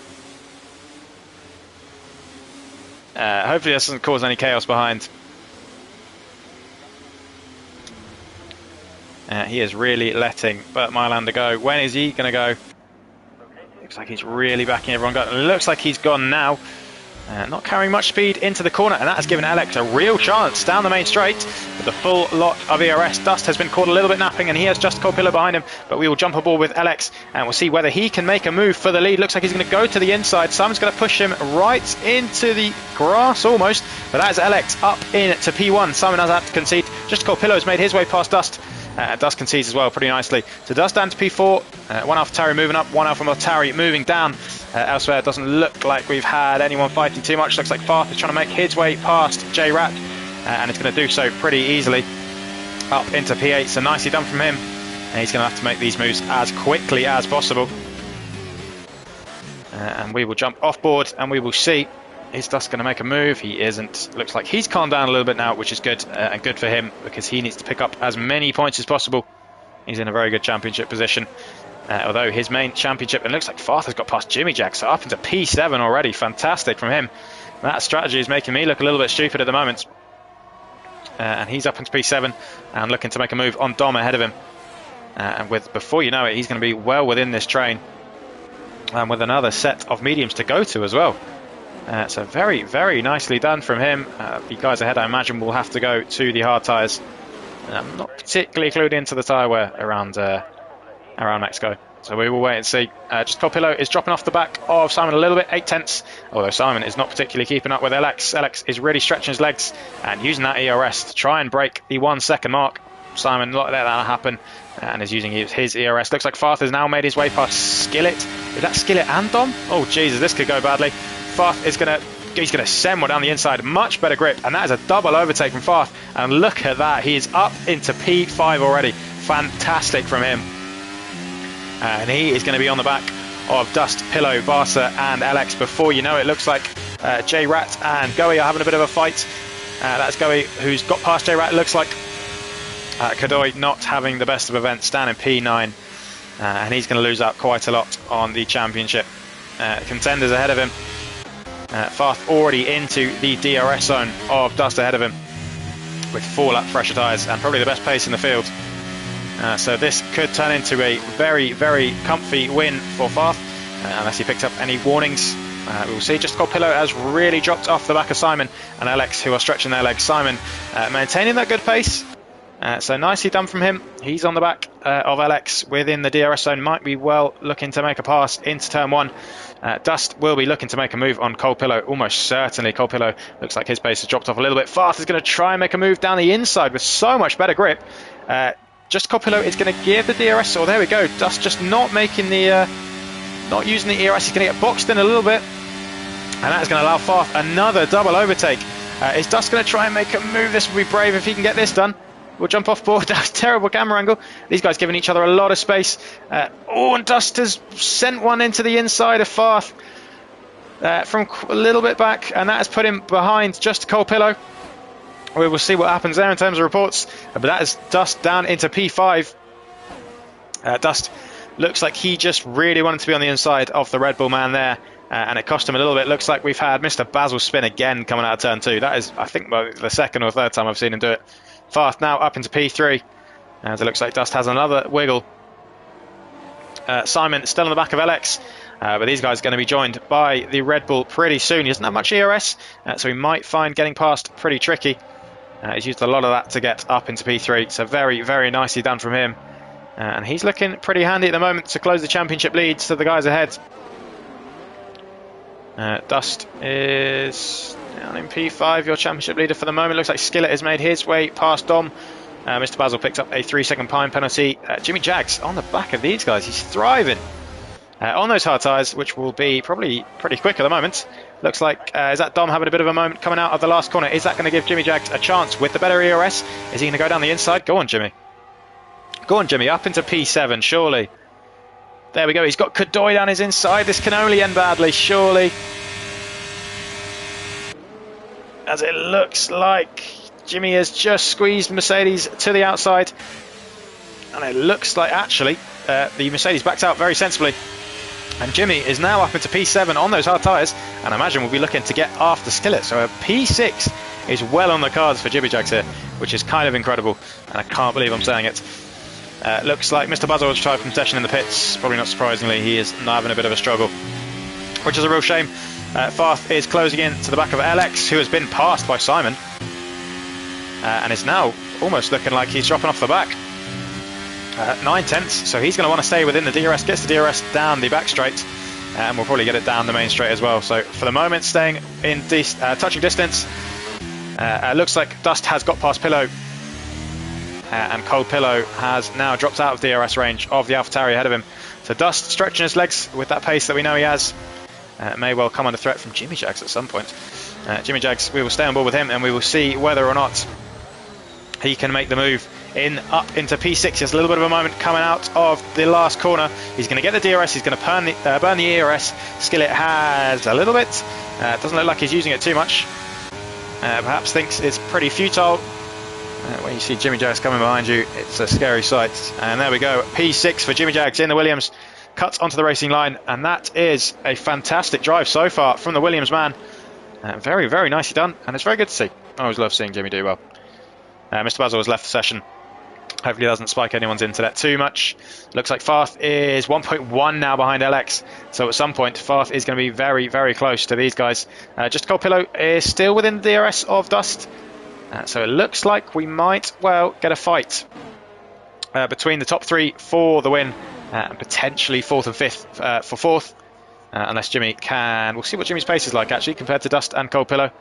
S1: Hopefully this doesn't cause any chaos behind. He is really letting Bert Mylander go. When is he going to go? Looks like he's really backing everyone go. It looks like he's gone now. Not carrying much speed into the corner, and that has given Alex a real chance down the main straight with the full lot of ERS. Dust has been caught a little bit napping, and he has just Cold Pillar behind him, but we will jump aboard with Alex, and we'll see whether he can make a move for the lead. Looks like he's going to go to the inside. Simon's going to push him right into the grass almost, but that is Alex up into P1. Simon has had to concede. Just Cold Pillar has made his way past Dust. Dust concedes as well pretty nicely. So Dust down to P4, one AlphaTauri moving up, one AlphaTauri moving down. Elsewhere, it doesn't look like we've had anyone fighting too much. Looks like Farth is trying to make his way past J-Rat, and it's going to do so pretty easily up into P8. So nicely done from him, and he's going to have to make these moves as quickly as possible. And we will jump off board, and we will see. Is Dust going to make a move? He isn't. Looks like he's calmed down a little bit now, which is good, and good for him, because he needs to pick up as many points as possible. He's in a very good championship position. Although his main championship, and it looks like Farth has got past Jimmy Jack, so up into P7 already. Fantastic from him. That strategy is making me look a little bit stupid at the moment. And he's up into P7 and looking to make a move on Dom ahead of him. And before you know it, he's going to be well within this train, and with another set of mediums to go to as well. So very, very nicely done from him. The guys ahead, I imagine, will have to go to the hard tyres. I'm not particularly clued into the tyre wear around Mexico. So we will wait and see. Just Copillo is dropping off the back of Simon a little bit, 8/10, although Simon is not particularly keeping up with LX. LX is really stretching his legs and using that ERS to try and break the 1 second mark. Simon not let that happen and is using his ERS. Looks like Farth has now made his way past Skillet. Is that Skillet and Dom? Oh Jesus, this could go badly. Farth is he's going to send one down the inside. Much better grip, and that is a double overtake from Farth. And look at that, he is up into P5 already. Fantastic from him. And he is going to be on the back of Dust, Pillow, Barca and LX. Before you know it, looks like J-Rat and Goey are having a bit of a fight. That's Goey who's got past J-Rat. Looks like Kadoy not having the best of events, down in P9. And he's going to lose out quite a lot on the championship. Contenders ahead of him. Farth already into the DRS zone of Dust ahead of him with 4 lap pressure tyres and probably the best pace in the field. So this could turn into a very, very comfy win for Farth, unless he picked up any warnings. We'll see. Just Pillow has really dropped off the back of Simon and LX, who are stretching their legs. Simon maintaining that good pace. So nicely done from him. He's on the back of LX within the DRS zone. Might be well looking to make a pass into turn 1. Dust will be looking to make a move on Pillow. Almost certainly Pillow looks like his pace has dropped off a little bit. Farth is going to try and make a move down the inside with so much better grip. Just Pillow is going to give the DRS. Oh, there we go. Dust just not making the, not using the ERS. He's going to get boxed in a little bit, and that's going to allow Farth another double overtake. Is Dust going to try and make a move? This will be brave if he can get this done. We'll jump off board. That's terrible camera angle. These guys giving each other a lot of space. Oh, and Dust has sent one into the inside of Farth from a little bit back, and that has put him behind just Pillow. We will see what happens there in terms of reports, but that is Dust down into P5. Dust looks like he just really wanted to be on the inside of the Red Bull man there, and it cost him a little bit. Looks like we've had Mr. Basil spin again coming out of turn 2. That is, I think, the second or third time I've seen him do it. Farth now up into P3, as it looks like Dust has another wiggle. Simon still on the back of LX, but these guys are going to be joined by the Red Bull pretty soon. He doesn't have much ERS, so he might find getting past pretty tricky. He's used a lot of that to get up into P3, so very, very nicely done from him. And he's looking pretty handy at the moment to close the championship leads to the guys ahead. Dust is down in P5, your championship leader for the moment. Looks like Skillet has made his way past Dom. Mr. Basil picked up a 3-second pine penalty. Jimmy Jags on the back of these guys. He's thriving on those hard tyres, which will be probably pretty quick at the moment. Looks like, is that Dom having a bit of a moment coming out of the last corner? Is that going to give Jimmy Jags a chance with the better ERS? Is he going to go down the inside? Go on, Jimmy. Go on, Jimmy. Up into P7, surely. There we go. He's got Kadoy down his inside. This can only end badly, surely. As it looks like Jimmy has just squeezed Mercedes to the outside. And it looks like, actually, the Mercedes backed out very sensibly. And Jimmy is now up into P7 on those hard tyres, and I imagine we'll be looking to get after Skillet. So a P6 is well on the cards for Jimmy Jags here, which is kind of incredible, and I can't believe I'm saying it. Looks like Mr. Buzzell has tried contention in the pits. Probably not surprisingly, he is now having a bit of a struggle, which is a real shame. Farth is closing in to the back of LX, who has been passed by Simon, and is now almost looking like he's dropping off the back. 9/10, so he's going to want to stay within the DRS, gets the DRS down the back straight, and we'll probably get it down the main straight as well. So for the moment, staying in touching distance. Looks like Dust has got past Pillow, and Pillow has now dropped out of DRS range of the AlphaTauri ahead of him. So Dust stretching his legs with that pace that we know he has. May well come under threat from Jimmy Jags at some point. Jimmy Jags, we will stay on board with him, and we will see whether or not he can make the move up into P6. There's a little bit of a moment coming out of the last corner. He's going to get the DRS. He's going to burn the ERS. Skillet has a little bit. Doesn't look like he's using it too much. Perhaps thinks it's pretty futile. When you see Jimmy Jags coming behind you, it's a scary sight. And there we go. P6 for Jimmy Jags in the Williams. Cuts onto the racing line. And that is a fantastic drive so far from the Williams man. Very, very nicely done. And it's very good to see. I always love seeing Jimmy do well. Mr. Basil has left the session. Hopefully it doesn't spike anyone's internet too much. Looks like Farth is 1.1 now behind LX. So at some point, Farth is going to be very, very close to these guys. Just Cold Pillow is still within the DRS of Dust. So it looks like we might, well, get a fight between the top three for the win. And potentially fourth and fifth for fourth. Unless Jimmy can... We'll see what Jimmy's pace is like, actually, compared to Dust and Cold Pillow.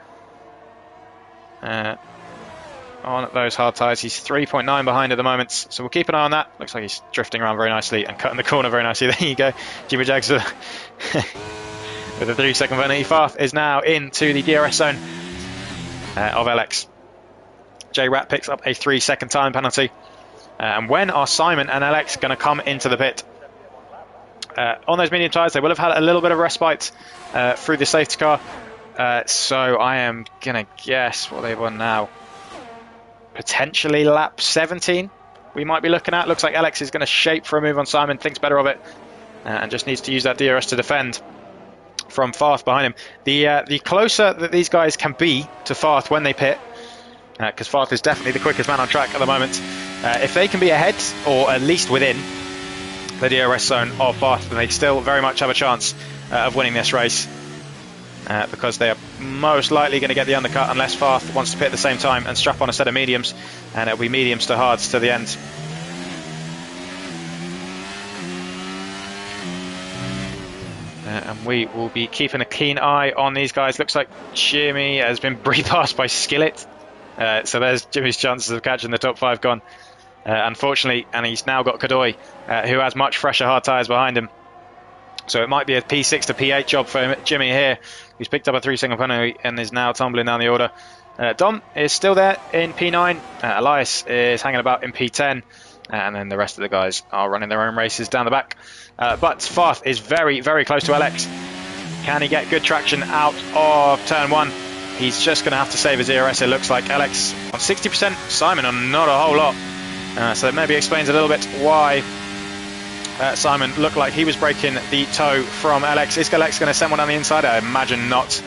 S1: On those hard tyres, he's 3.9 behind at the moment, so we'll keep an eye on that. Looks like he's drifting around very nicely and cutting the corner very nicely. There you go, Jimmy Jags with a 3-second penalty. Farth is now into the DRS zone of LX. J-Rat picks up a 3-second time penalty. And when are Simon and LX going to come into the pit? On those medium tyres, they will have had a little bit of respite through the safety car. So I am going to guess what they've won now. Potentially lap 17 we might be looking at. Looks like Alex is going to shape for a move on Simon, thinks better of it, and just needs to use that DRS to defend from Farth behind him. The closer that these guys can be to Farth when they pit, because Farth is definitely the quickest man on track at the moment, if they can be ahead or at least within the DRS zone of Farth, then they still very much have a chance of winning this race. Because they are most likely going to get the undercut unless Farth wants to pit at the same time and strap on a set of mediums, and it'll be mediums to hards to the end. And we will be keeping a keen eye on these guys. Looks like Jimmy has been bypassed by Skillet, so there's Jimmy's chances of catching the top 5 gone, unfortunately, and he's now got Kadoy, who has much fresher hard tyres behind him. So it might be a P6 to P8 job for Jimmy here. He's picked up a 3-second penalty and is now tumbling down the order. Dom is still there in P9. Elias is hanging about in P10. And then the rest of the guys are running their own races down the back. But Farth is very, very close to LX. Can he get good traction out of turn 1? He's just going to have to save his DRS, it looks like. LX on 60%, Simon on not a whole lot. So that maybe explains a little bit why Simon looked like he was breaking the toe from LX. Is LX going to send one on the inside? I imagine not.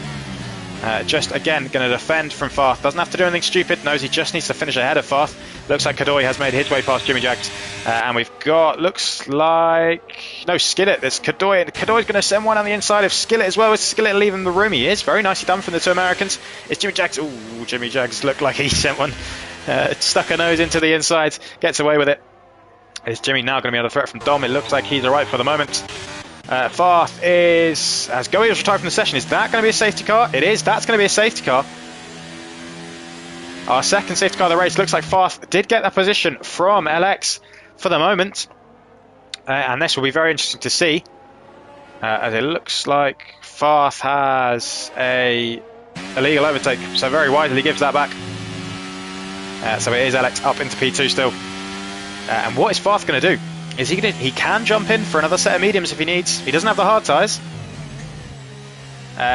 S1: Just again going to defend from Farth. Doesn't have to do anything stupid. Knows he just needs to finish ahead of Farth. Looks like Kadoy has made his way past Jimmy Jags. And we've got, looks like, no, Skillet. There's Kadoy. Kadoy's going to send one on the inside of Skillet as well. Is Skillet leaving the room? He is. Very nicely done from the two Americans. It's Jimmy Jags. Ooh, Jimmy Jags looked like he sent one. Stuck a nose into the inside. Gets away with it. Is Jimmy now going to be under threat from Dom? It looks like he's alright for the moment. Farth has Goey was retired from the session. Is that going to be a safety car? It is. That's going to be a safety car. Our second safety car of the race. Looks like Farth did get that position from LX for the moment. And this will be very interesting to see. As it looks like Farth has a illegal overtake. So very wisely gives that back. So it is LX up into P2 still. And what is Farth going to do? Is he can jump in for another set of mediums if he needs. He doesn't have the hard tyres.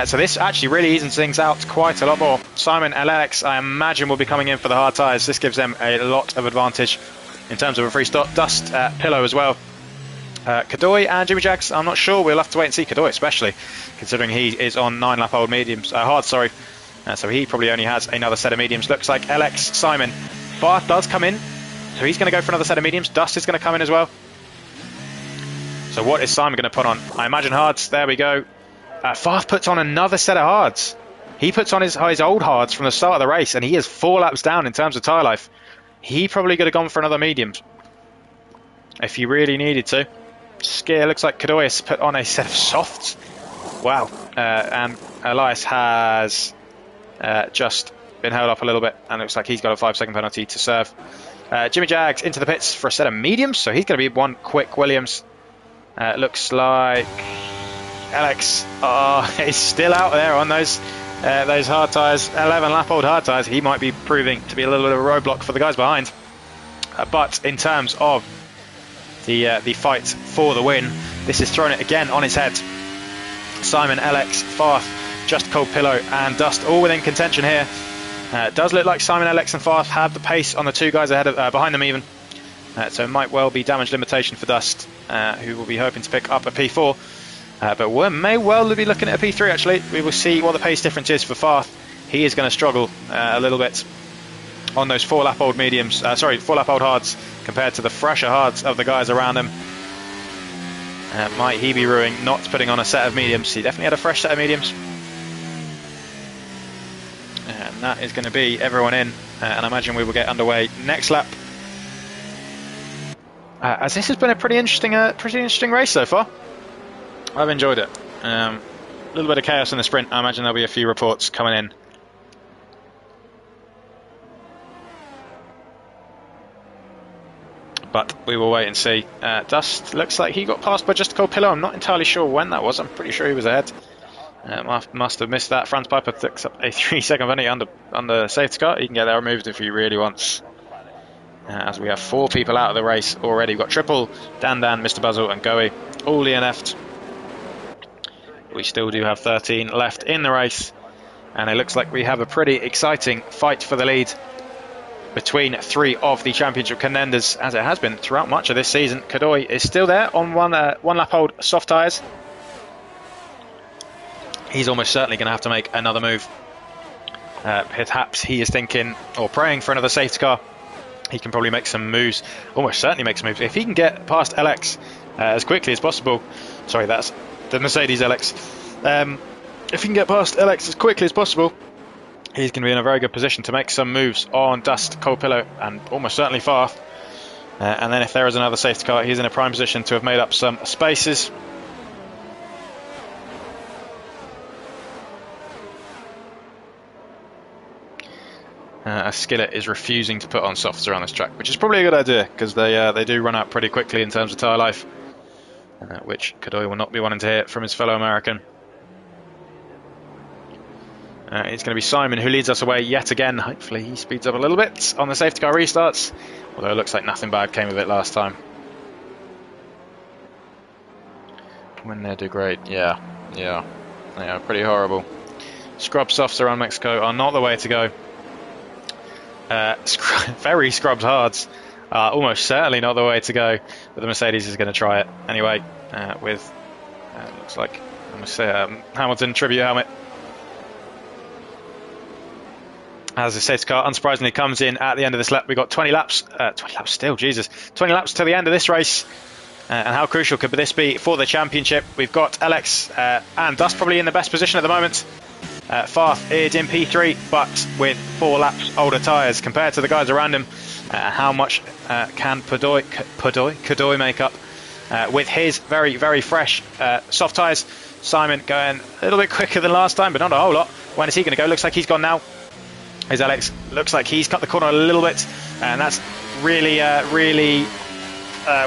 S1: So this actually really evens things out quite a lot more. Simon and Alex, I imagine, will be coming in for the hard tyres. This gives them a lot of advantage in terms of a free start. Dust, Pillow as well. Kadoy and Jimmy Jags, I'm not sure. We'll have to wait and see. Kadoy especially, considering he is on 9-lap-old mediums. Hard, sorry. So he probably only has another set of mediums. Looks like LX, Simon. Farth does come in. So he's going to go for another set of mediums. Dust is going to come in as well. So what is Simon going to put on? I imagine hards. There we go. Farth puts on another set of hards. He puts on his old hards from the start of the race, and he is 4 laps down in terms of tyre life. He probably could have gone for another medium if he really needed to. Skier looks like Kadoy has put on a set of softs. Wow. And Elias has just been held up a little bit, and looks like he's got a 5-second penalty to serve. Jimmy Jags into the pits for a set of mediums, so he's going to be one quick Williams. Looks like Alex is still out there on those hard tyres, 11-lap-old hard tyres. He might be proving to be a little bit of a roadblock for the guys behind. But in terms of the fight for the win, this is throwing it again on its head. Simon, Alex, Farth, Just Cold Pillow and Dust all within contention here. It does look like Simon, Alex and Farth have the pace on the two guys ahead of, behind them even. So it might well be damage limitation for Dust, who will be hoping to pick up a P4. But we may well be looking at a P3 actually. We will see what the pace difference is for Farth. He is going to struggle a little bit on those 4-lap-old mediums, 4-lap-old hards, compared to the fresher hards of the guys around him. Might he be ruining not putting on a set of mediums? He definitely had a fresh set of mediums. And that is going to be everyone in, and I imagine we will get underway next lap. As this has been a pretty interesting race so far. I've enjoyed it. A little bit of chaos in the sprint. I imagine there'll be a few reports coming in. But we will wait and see. Dust looks like he got passed by just a cold pillow. I'm not entirely sure when that was. I'm pretty sure he was ahead. Must have missed that. Franz Piper picks up a 3-second penalty under safety car. He can get that removed if he really wants. As we have 4 people out of the race already. We've got Triple, Dan, Mr. Buzzle and Goey all DNF'd. We still do have 13 left in the race. And it looks like we have a pretty exciting fight for the lead between 3 of the championship contenders, as it has been throughout much of this season. Kadoy is still there on one lap old soft tyres. He's almost certainly going to have to make another move. Perhaps he is thinking or praying for another safety car. He can probably make some moves, almost certainly make some moves. If he can get past LX as quickly as possible, sorry, that's the Mercedes LX. If he can get past LX as quickly as possible, he's going to be in a very good position to make some moves on Dust, Cold Pillow and almost certainly Farth. And then if there is another safety car, he's in a prime position to have made up some spaces. Skillet is refusing to put on softs around this track, which is probably a good idea because they do run out pretty quickly in terms of tyre life, which Kadoy will not be wanting to hear from his fellow American. It's going to be Simon who leads us away yet again. Hopefully he speeds up a little bit on the safety car restarts, although it looks like nothing bad came of it last time. When they degrade, yeah, pretty horrible. Scrub softs around Mexico are not the way to go. Very scrubbed hards almost certainly not the way to go, but the Mercedes is going to try it anyway with looks like Hamilton tribute helmet. As the safety car unsurprisingly comes in at the end of this lap. We've got 20 laps still, Jesus, 20 laps to the end of this race. And how crucial could this be for the championship? We've got LX and Dust probably in the best position at the moment. Farth is in P3, but with 4 laps older tyres compared to the guys around him. How much can Kadoy make up with his very, very fresh soft tyres? Simon going a little bit quicker than last time, but not a whole lot. When is he going to go? Looks like he's gone now. Is Alex? Looks like he's cut the corner a little bit, and that's really,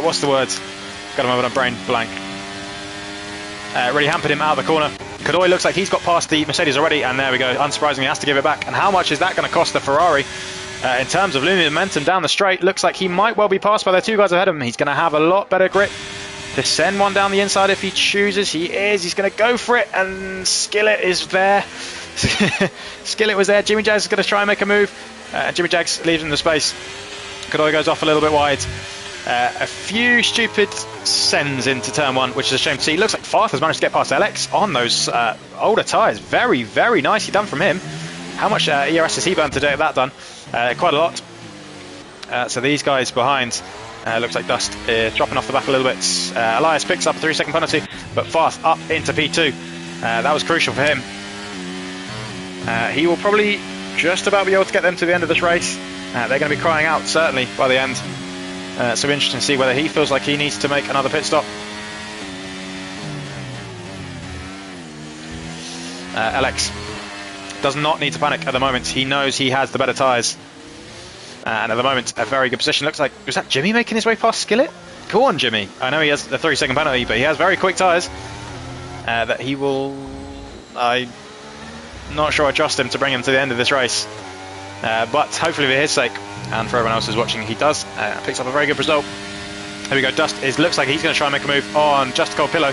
S1: what's the word? Got him over a brain blank. Really hampered him out of the corner. Kadoy looks like he's got past the Mercedes already, and there we go. Unsurprisingly, has to give it back. And how much is that going to cost the Ferrari? In terms of losing momentum down the straight, looks like he might well be passed by the 2 guys ahead of him. He's going to have a lot better grip to send one down the inside if he chooses. He's going to go for it, and Skillet is there. Skillet was there. Jimmy Jags is going to try and make a move. Jimmy Jags leaves him the space. Kadoy goes off a little bit wide. A few stupid sends into turn 1, which is a shame to see. Looks like Farth has managed to get past LX on those older tyres. Very, very nicely done from him. How much ERS has he burned to get that done? Quite a lot. So these guys behind, looks like Dust is dropping off the back a little bit. Elias picks up a 3-second penalty, but Farth up into P2. That was crucial for him. He will probably just about be able to get them to the end of this race. They're going to be crying out, certainly, by the end. So interesting to see whether he feels like he needs to make another pit stop. LX does not need to panic at the moment. He knows he has the better tyres. And at the moment, a very good position. Looks like, was that Jimmy making his way past Skillet? Go on, Jimmy. I know he has the 3-second penalty, but he has very quick tyres. That he will... I'm not sure I trust him to bring him to the end of this race. But hopefully for his sake, and for everyone else who's watching, he does. Picks up a very good result. Here we go. Dust looks like he's going to try and make a move on Just Cold Pillow.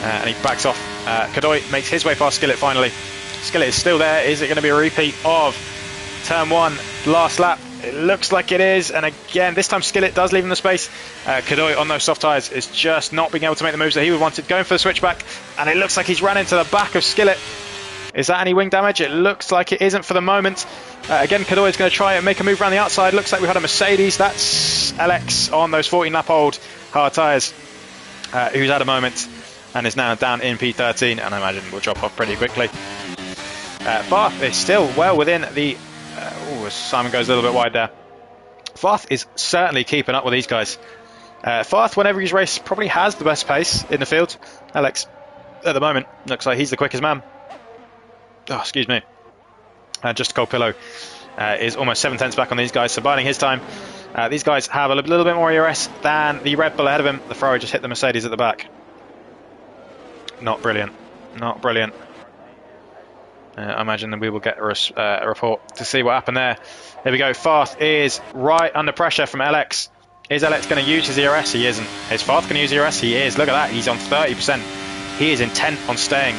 S1: And he backs off. Kadoy makes his way past Skillet finally. Skillet is still there. Is it going to be a repeat of turn 1, last lap? It looks like it is. And again, this time Skillet does leave him the space. Kadoy on those soft tyres is just not being able to make the moves that he would wanted. Going for the switchback. And it looks like he's ran into the back of Skillet. Is that any wing damage? It looks like it isn't for the moment. Again, Kadoy is going to try and make a move around the outside. Looks like we've had a Mercedes. That's DRS. LX on those 14-lap-old hard tyres, who's had a moment and is now down in P13, and I imagine will drop off pretty quickly. Farth is still well within the... Simon goes a little bit wide there. Farth is certainly keeping up with these guys. Farth, whenever he's raced, probably has the best pace in the field. Alex, at the moment, looks like he's the quickest man. Oh, excuse me. Just Colpillo is almost 7 tenths back on these guys, so biding his time. These guys have a little bit more ERS than the Red Bull ahead of him. The Ferrari just hit the Mercedes at the back. Not brilliant. Not brilliant. I imagine that we will get a report to see what happened there. There we go. Farth is right under pressure from LX. Is LX going to use his ERS? He isn't. Is Farth going to use ERS? He is. Look at that. He's on 30%. He is intent on staying,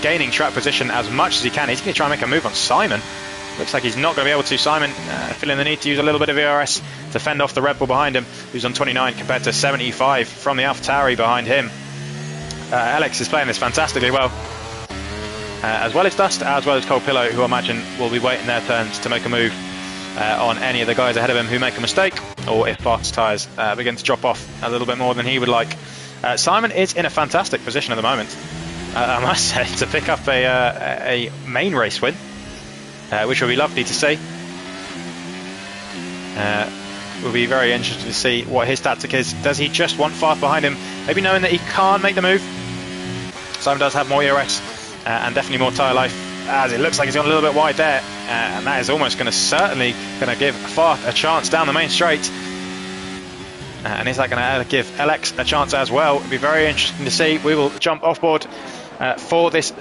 S1: gaining track position as much as he can. He's going to try and make a move on Simon. Looks like he's not going to be able to. Simon feeling the need to use a little bit of ERS to fend off the Red Bull behind him, who's on 29 compared to 75 from the AlphaTauri behind him. Alex is playing this fantastically well, as well as Dust, as well as Colpillo, who I imagine will be waiting their turns to make a move on any of the guys ahead of him who make a mistake, or if Farth's tyres begin to drop off a little bit more than he would like. Simon is in a fantastic position at the moment, I must say, to pick up a main race win, which will be lovely to see. We'll be very interested to see what his tactic is. Does he just want Farth behind him, maybe knowing that he can't make the move? Simon does have more ERS and definitely more tyre life, as it looks like he's gone a little bit wide there, and that is almost certainly going to give Farth a chance down the main straight. And is that going to give LX a chance as well? It'll be very interesting to see. We will jump off board for this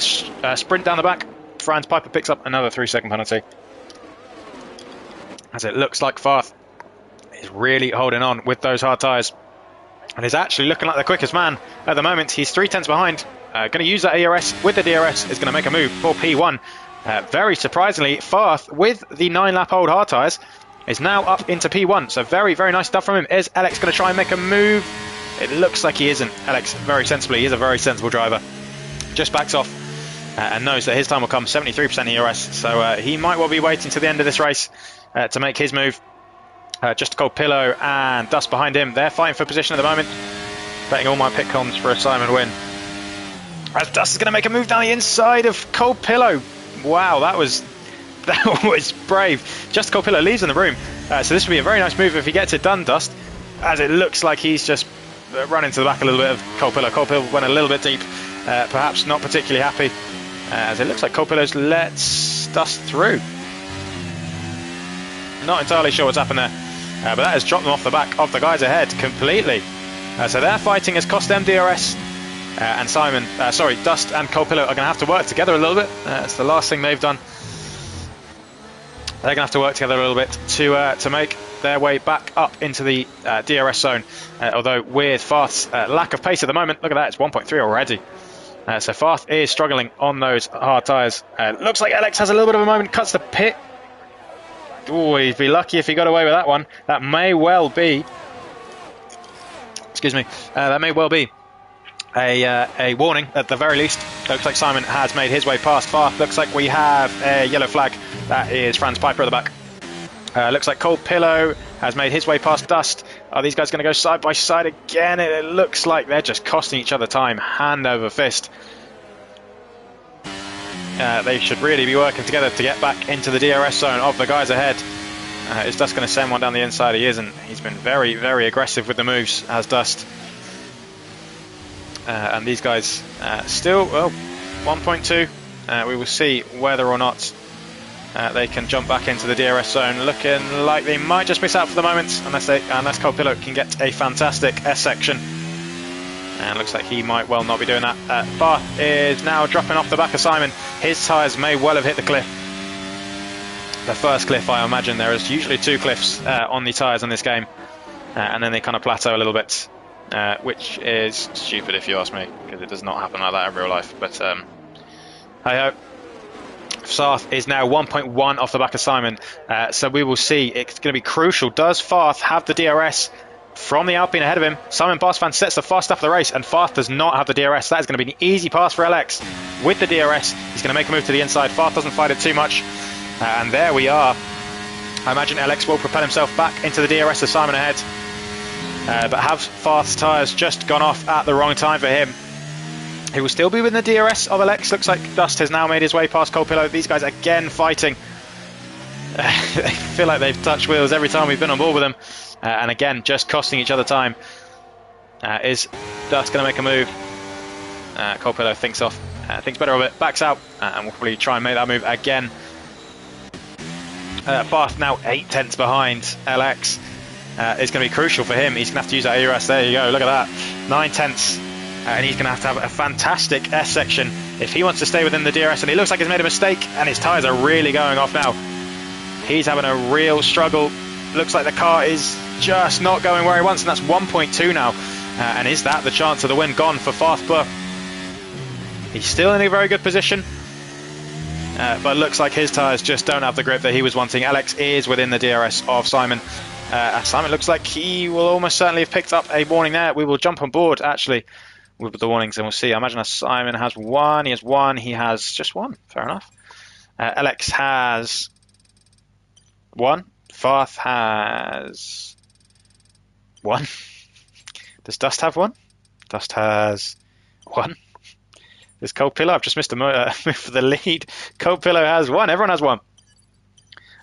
S1: sprint down the back. Franz Piper picks up another 3-second penalty, as it looks like Farth is really holding on with those hard tyres and is actually looking like the quickest man at the moment. He's 3 tenths behind. Going to use that ERS with the DRS, is going to make a move for P1. Very surprisingly, Farth, with the 9-lap-old hard tyres, is now up into P1. So very, very nice stuff from him. Is Alex going to try and make a move? It looks like he isn't. Alex, very sensibly, he is a very sensible driver. Just backs off and knows that his time will come, 73% ERS. So he might well be waiting to the end of this race to make his move. Just Colpillo and Dust behind him. They're fighting for position at the moment. Betting all my pick-ons for a Simon win. As Dust is going to make a move down the inside of Colpillo. Wow, that was brave. Just Colpillo leaves in the room. So this will be a very nice move if he gets it done, Dust. As it looks like he's just run into the back a little bit of Colpillo. Colpillo went a little bit deep. Perhaps not particularly happy. As it looks like Colpillo's lets Dust through. Not entirely sure what's happened there. But that has dropped them off the back of the guys ahead completely. So their fighting has cost them DRS. And Dust and Colpillo are going to have to work together a little bit. It's the last thing they've done. They're going to have to work together a little bit to make their way back up into the DRS zone. Although with Farth's lack of pace at the moment, look at that, it's 1.3 already. So Farth is struggling on those hard tyres. Looks like Alex has a little bit of a moment, cuts the pit. Oh, he'd be lucky if he got away with that one. That may well be... Excuse me. That may well be a warning at the very least. Looks like Simon has made his way past Farth. Looks like we have a yellow flag. That is Franz Piper at the back. Looks like Colpillo has made his way past Dust. Are these guys going to go side by side again? It looks like they're just costing each other time, hand over fist. They should really be working together to get back into the DRS zone of the guys ahead. Is Dust going to send one down the inside? He isn't. He's been very, very aggressive with the moves, as Dust. And these guys still, well, 1.2. We will see whether or not they can jump back into the DRS zone. Looking like they might just miss out for the moment, unless Colpillo can get a fantastic S section. And looks like he might well not be doing that. Farth is now dropping off the back of Simon. His tyres may well have hit the cliff. The first cliff, I imagine. There is usually 2 cliffs on the tyres in this game. And then they kind of plateau a little bit. Which is stupid if you ask me, because it does not happen like that in real life. But hey-ho. Farth is now 1.1 off the back of Simon. So we will see. It's going to be crucial. Does Farth have the DRS from the Alpine ahead of him? Simon Parsfan sets the fast stuff of the race, and Farth does not have the DRS. That is going to be an easy pass for LX. With the DRS, he's going to make a move to the inside. Farth doesn't fight it too much. And there we are. I imagine LX will propel himself back into the DRS of Simon ahead. But have Farth's tyres just gone off at the wrong time for him? He will still be within the DRS of LX. Looks like Dust has now made his way past Cold Pillow. These guys again fighting. They feel like they've touched wheels every time we've been on board with them. And again, just costing each other time. Is Dust going to make a move? Cold Pillow thinks better of it, backs out, and will probably try and make that move again. Farth now 8 tenths behind LX. It's going to be crucial for him. He's going to have to use that ERS. There you go, look at that. 9 tenths. And he's going to have a fantastic S section if he wants to stay within the DRS. And he looks like he's made a mistake, and his tyres are really going off now. He's having a real struggle. Looks like the car is just not going where he wants, and that's 1.2 now. And is that the chance of the win gone for Farth? He's still in a very good position, but looks like his tyres just don't have the grip that he was wanting. LX is within the DRS of Simon. Simon looks like he will almost certainly have picked up a warning there. We will jump on board, actually, with the warnings, and we'll see. I imagine Simon has one. He has one. He has just one. Fair enough. LX has one. Farth has one. Does Dust have one? Dust has one. There's Cold Pillow. I've just missed a move for the lead. Cold Pillow has one. Everyone has one.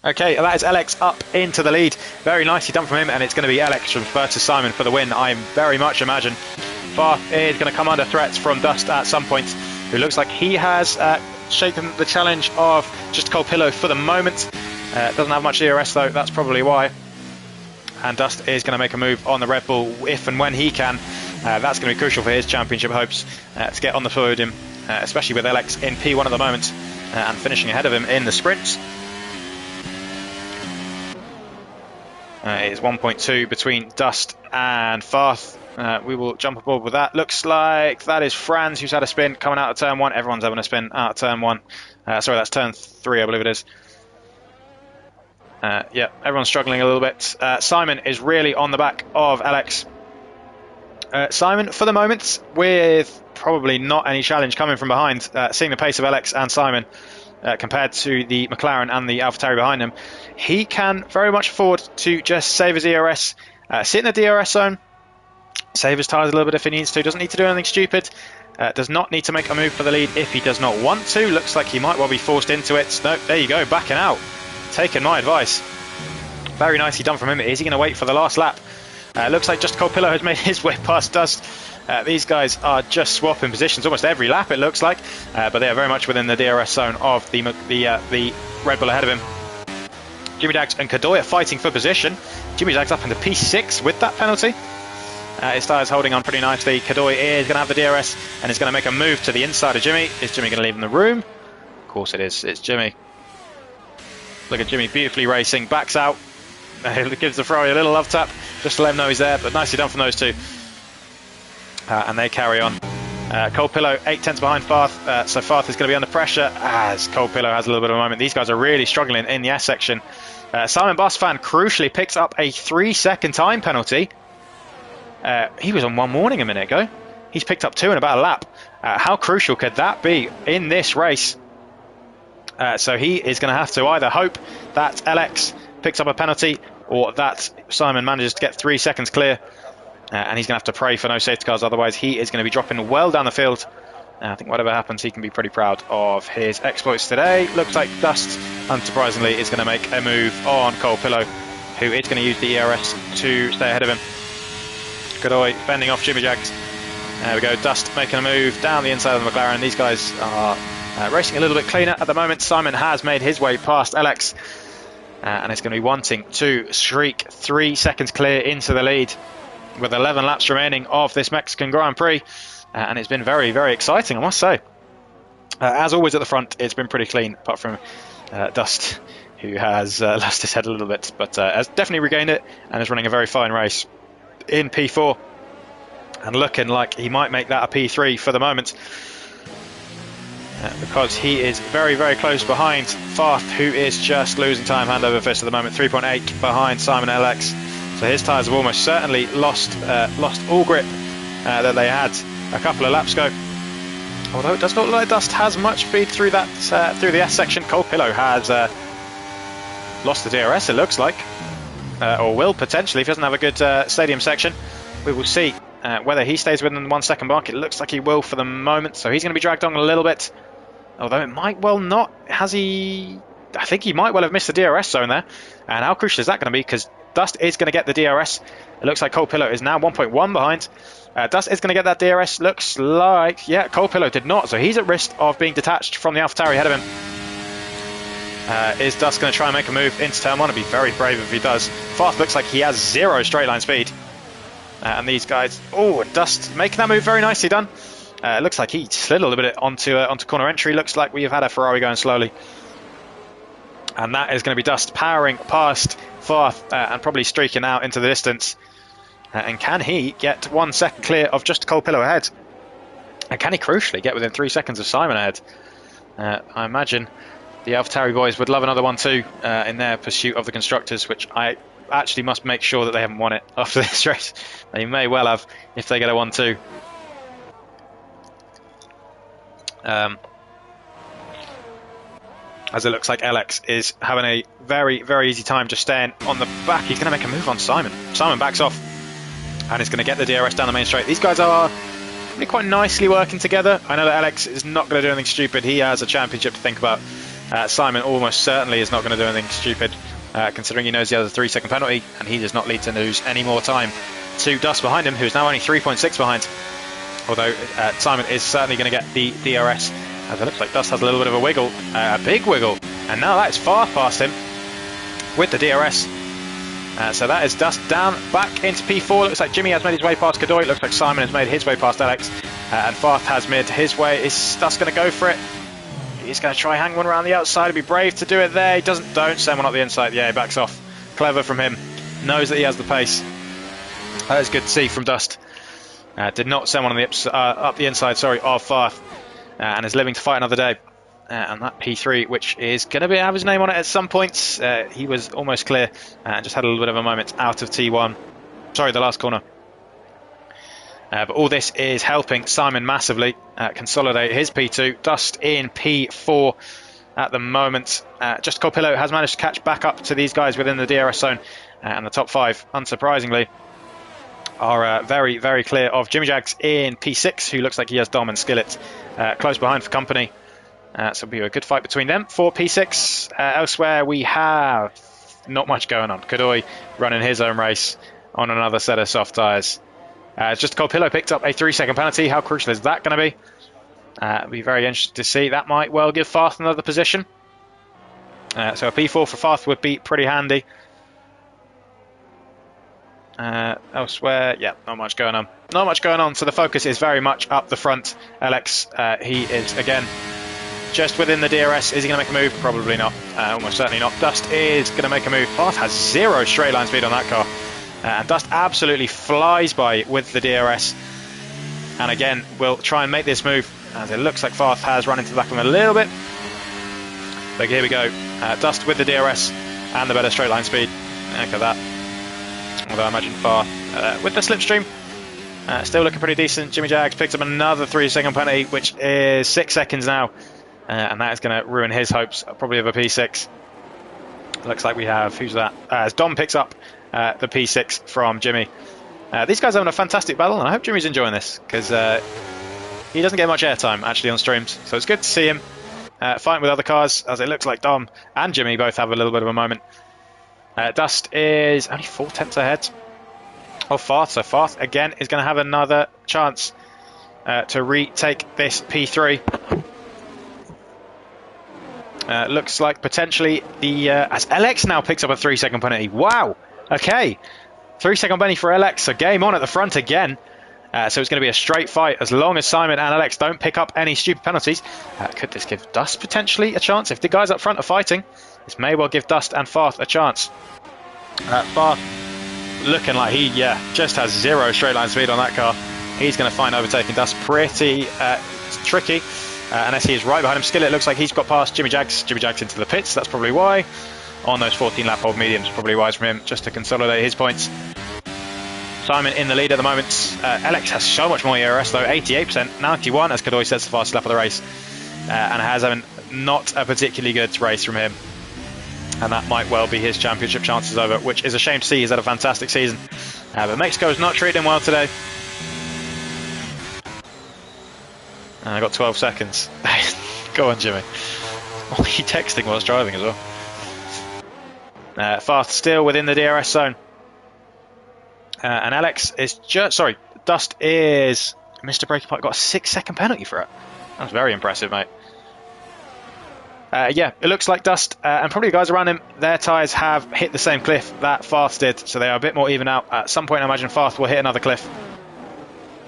S1: Okay, that is LX up into the lead. Very nicely done from him, and it's going to be LX versus Simon for the win, I very much imagine. Farth is going to come under threats from Dust at some point, who looks like he has shaken the challenge of just Cold Pillow for the moment. Doesn't have much ERS though, that's probably why. And Dust is going to make a move on the Red Bull if and when he can. That's going to be crucial for his championship hopes to get on the podium, especially with LX in P1 at the moment and finishing ahead of him in the sprint. It is 1.2 between Dust and Farth. We will jump aboard with that. Looks like that is Franz who's had a spin coming out of turn 1. Everyone's having a spin out of turn 1. Sorry, that's turn 3, I believe it is. Yeah, everyone's struggling a little bit. Simon is really on the back of LX. Simon, for the moment, with probably not any challenge coming from behind, seeing the pace of LX and Simon compared to the McLaren and the AlphaTauri behind him, he can very much afford to just save his ERS, sit in the DRS zone, save his tyres a little bit if he needs to, doesn't need to do anything stupid, does not need to make a move for the lead if he does not want to. Looks like he might well be forced into it. No, there you go, backing out. Taking my advice. Very nicely done from him. Is he going to wait for the last lap? Looks like just Cold Pillow has made his way past Dust. These guys are just swapping positions almost every lap, it looks like, but they are very much within the DRS zone of the Red Bull ahead of him. Jimmy Dags and Kadoy are fighting for position. Jimmy Dags up into P6 with that penalty. His tyres holding on pretty nicely. Kadoy is going to have the DRS and is going to make a move to the inside of Jimmy. Is Jimmy going to leave in the room? Of course it is. It's Jimmy. Look at Jimmy beautifully racing, backs out, gives the Ferrari a little love tap just to let him know he's there, but nicely done from those two. And they carry on. Cold Pillow 8 tenths behind Farth, so Farth is going to be under pressure as Cold Pillow has a little bit of a moment. These guys are really struggling in the S section. Simon Busfan crucially picks up a 3-second time penalty. He was on 1 warning a minute ago. He's picked up 2 in about a lap. How crucial could that be in this race? So he is going to have to either hope that LX picks up a penalty or that Simon manages to get 3 seconds clear. And he's going to have to pray for no safety cars, otherwise he is going to be dropping well down the field. I think whatever happens, he can be pretty proud of his exploits today. Looks like Dust, unsurprisingly, is going to make a move on Cold Pillow, who is going to use the ERS to stay ahead of him. Godoy fending off Jimmy Jags. There we go, Dust making a move down the inside of the McLaren. These guys are racing a little bit cleaner at the moment. Simon has made his way past LX and is going to be wanting to streak 3 seconds clear into the lead with 11 laps remaining of this Mexican Grand Prix. And it's been very, very exciting, I must say. As always at the front, it's been pretty clean, apart from Dust, who has lost his head a little bit, but has definitely regained it and is running a very fine race in P4 and looking like he might make that a P3 for the moment. Because he is very, very close behind Farth, who is just losing time hand over fist at the moment, 3.8 behind Simon LX. So his tyres have almost certainly lost all grip that they had a couple of laps ago. Although it does not look like Dust has much speed through that through the S section. Cold Pillow has lost the DRS, it looks like. Or will potentially, if he doesn't have a good stadium section. We will see whether he stays within the 1 second mark. It looks like he will for the moment, so he's going to be dragged on a little bit. Although it might well not. Has he... I think he might well have missed the DRS zone there. And how crucial is that going to be? Because Dust is going to get the DRS. It looks like Cold Pillow is now 1.1 behind. Dust is going to get that DRS. Looks like... Yeah, Cold Pillow did not. So he's at risk of being detached from the AlphaTauri ahead of him. Is Dust going to try and make a move into turn 1? It'd be very brave if he does. Farth looks like he has 0 straight line speed. And these guys... Oh, Dust making that move very nicely done. It looks like he slid a little bit onto corner entry. Looks like we have had a Ferrari going slowly. And that is going to be Dust powering past Farth and probably streaking out into the distance. And can he get 1 second clear of just Cold Pillow ahead? And can he crucially get within 3 seconds of Simon ahead? I imagine the AlphaTauri boys would love another 1-2 in their pursuit of the constructors, which I actually must make sure that they haven't won it after this race. They may well have if they get a 1-2. As it looks like LX is having a very, very easy time just staying on the back. He's going to make a move on Simon. Simon backs off and is going to get the DRS down the main straight. These guys are really quite nicely working together. I know that LX is not going to do anything stupid. He has a championship to think about. Simon almost certainly is not going to do anything stupid, considering he knows he has a 3 second penalty and he does not need to lose any more time to Dust behind him, who's now only 3.6 behind. Although Simon is certainly going to get the DRS, as it looks like Dust has a little bit of a wiggle, a big wiggle, and now that is far past him with the DRS. So that is Dust down back into P4. Looks like Jimmy has made his way past Godoy. Looks like Simon has made his way past Alex, and Farth has made his way. Is Dust going to go for it? He's going to try hang one around the outside. He'd be brave to do it there. He don't send one up the inside. Yeah, he backs off. Clever from him. Knows that he has the pace. That is good to see from Dust. Did not send one on the up the inside, sorry, of Farth, and is living to fight another day. And that P3, which is going to have his name on it at some points. He was almost clear and just had a little bit of a moment out of T1. Sorry, the last corner. But all this is helping Simon massively consolidate his P2. Dust in P4 at the moment. Just Cold Pillow has managed to catch back up to these guys within the DRS zone. And the top 5, unsurprisingly, are very, very clear of Jimmy Jags in P6, who looks like he has Dom and Skillet close behind for company. So it'll be a good fight between them for P6. Elsewhere, we have not much going on. Godoy running his own race on another set of soft tyres. Just Cold Pillow picked up a 3 second penalty. How crucial is that going to be? It'll be very interesting to see. That might well give Farth another position. So a P4 for Farth would be pretty handy. Elsewhere, yeah, not much going on. Not much going on, so the focus is very much up the front. LX, he is, again, just within the DRS. Is he going to make a move? Probably not. Almost certainly not. Dust is going to make a move. Farth has 0 straight line speed on that car. And Dust absolutely flies by with the DRS. And again, we'll try and make this move, as it looks like Farth has run into the back of him a little bit. But here we go. Dust with the DRS and the better straight line speed. Look at that. Although I imagine Farth with the slipstream, still looking pretty decent. Jimmy Jags picked up another 3 second penalty, which is 6 seconds now. And that is going to ruin his hopes, probably of a P6. Looks like we have, who's that? As Dom picks up the P6 from Jimmy. These guys are having a fantastic battle, and I hope Jimmy's enjoying this, because he doesn't get much airtime actually on streams. So it's good to see him fighting with other cars, as it looks like Dom and Jimmy both have a little bit of a moment. Dust is only 4 tenths ahead of Farth, so Farth again is going to have another chance to retake this P3. Looks like potentially the as LX now picks up a 3 second penalty. Wow. Okay. 3 second penalty for LX. So game on at the front again. So it's going to be a straight fight as long as Simon and LX don't pick up any stupid penalties. Could this give Dust potentially a chance? If the guys up front are fighting, this may well give Dust and Farth a chance. Farth looking like he just has 0 straight line speed on that car. He's going to find overtaking Dust pretty tricky. Unless he is right behind him. Skillet looks like he's got past Jimmy Jags. Jimmy Jags into the pits, that's probably why. On those 14 lap hold mediums, probably wise from him, just to consolidate his points. Simon in the lead at the moment. LX has so much more ERS though, 88%, 91 as Godoy sets the fastest lap of the race. And has having not a particularly good race from him. and that might well be his championship chances over, which is a shame to see. He's had a fantastic season, but Mexico is not treating him well today. And I got 12 seconds. Go on, Jimmy. Oh, he texting whilst driving as well. Fast still within the DRS zone. And Alex is just... Sorry, Dust is... Mr. Breaking Point got a 6-second penalty for it. That was very impressive, mate. Yeah, it looks like Dust and probably the guys around him, their tyres have hit the same cliff that Fast did, so they are a bit more even out. At some point, I imagine Fast will hit another cliff.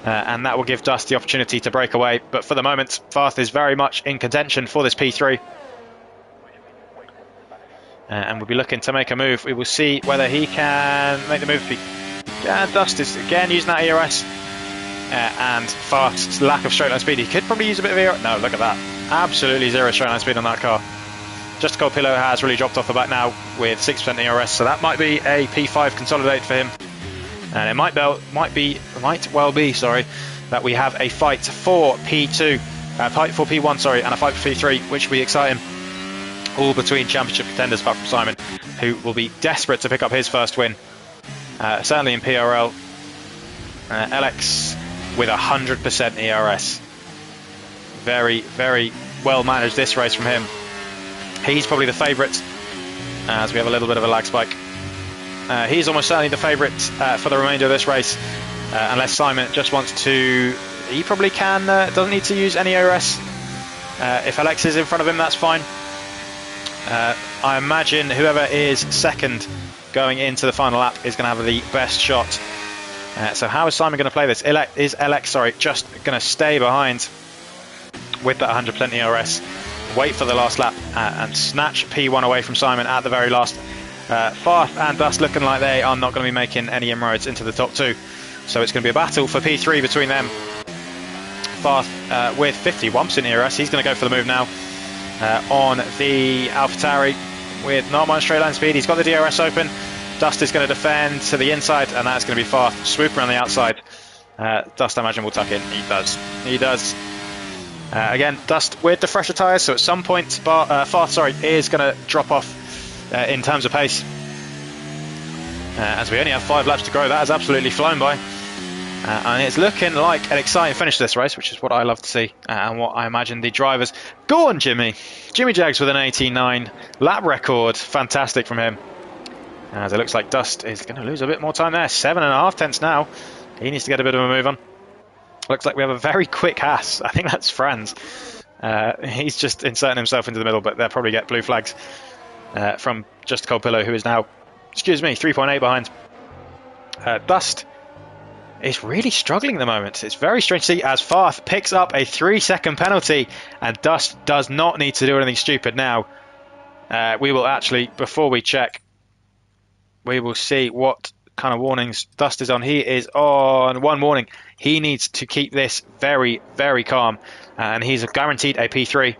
S1: And that will give Dust the opportunity to break away. But for the moment, Fast is very much in contention for this P3. And we'll be looking to make a move. We will see whether he can make the move. Yeah, Dust is again using that ERS. And Fast's lack of straight line speed. He could probably use a bit of ERS. No, look at that. Absolutely zero straight line speed on that car. Just Cold Pillow has really dropped off the back now with 6% ERS. So that might be a P5 consolidate for him. And it might well be, that we have a fight for P2, fight for P1, sorry, and a fight for P3, which will be exciting. All between championship contenders, apart from Simon, who will be desperate to pick up his first win. Certainly in PRL. LX with 100% ERS. Very, very well managed this race from him. He's probably the favourite, as we have a little bit of a lag spike. He's almost certainly the favourite for the remainder of this race, unless Simon just wants to... He probably can, doesn't need to use any ERS. If Alex is in front of him, that's fine. I imagine whoever is second going into the final lap is going to have the best shot. So how is Simon going to play this? Is Alex, just going to stay behind with that 100% ERS, wait for the last lap, and snatch P1 away from Simon at the very last. Fast and Dust looking like they are not going to be making any inroads into the top two. So it's going to be a battle for P3 between them. Fast with 51% ERS, he's going to go for the move now on the AlphaTauri with not much straight line speed. He's got the DRS open. Dust is going to defend to the inside, and that's going to be Fast. Swoop around the outside. Dust, I imagine, will tuck in. He does. Again, Dust with the fresher tyres, so at some point Fast is going to drop off in terms of pace. As we only have 5 laps to go, that has absolutely flown by. And it's looking like an exciting finish to this race, which is what I love to see, and what I imagine the drivers... Go on, Jimmy! Jimmy Jags with an 18.9 lap record. Fantastic from him. As it looks like Dust is going to lose a bit more time there. 7.5 tenths now. He needs to get a bit of a move on. Looks like we have a very quick Haas. I think that's Franz. He's just inserting himself into the middle, but they'll probably get blue flags from Just Cold Pillow, who is now, 3.8 behind. Dust is really struggling at the moment. It's very strange to see as Fast picks up a 3-second penalty, and Dust does not need to do anything stupid now. We will actually, before we check, we will see what kind of warnings Dust is on. He is on 1 warning. He needs to keep this very, very calm, and he's guaranteed a P3.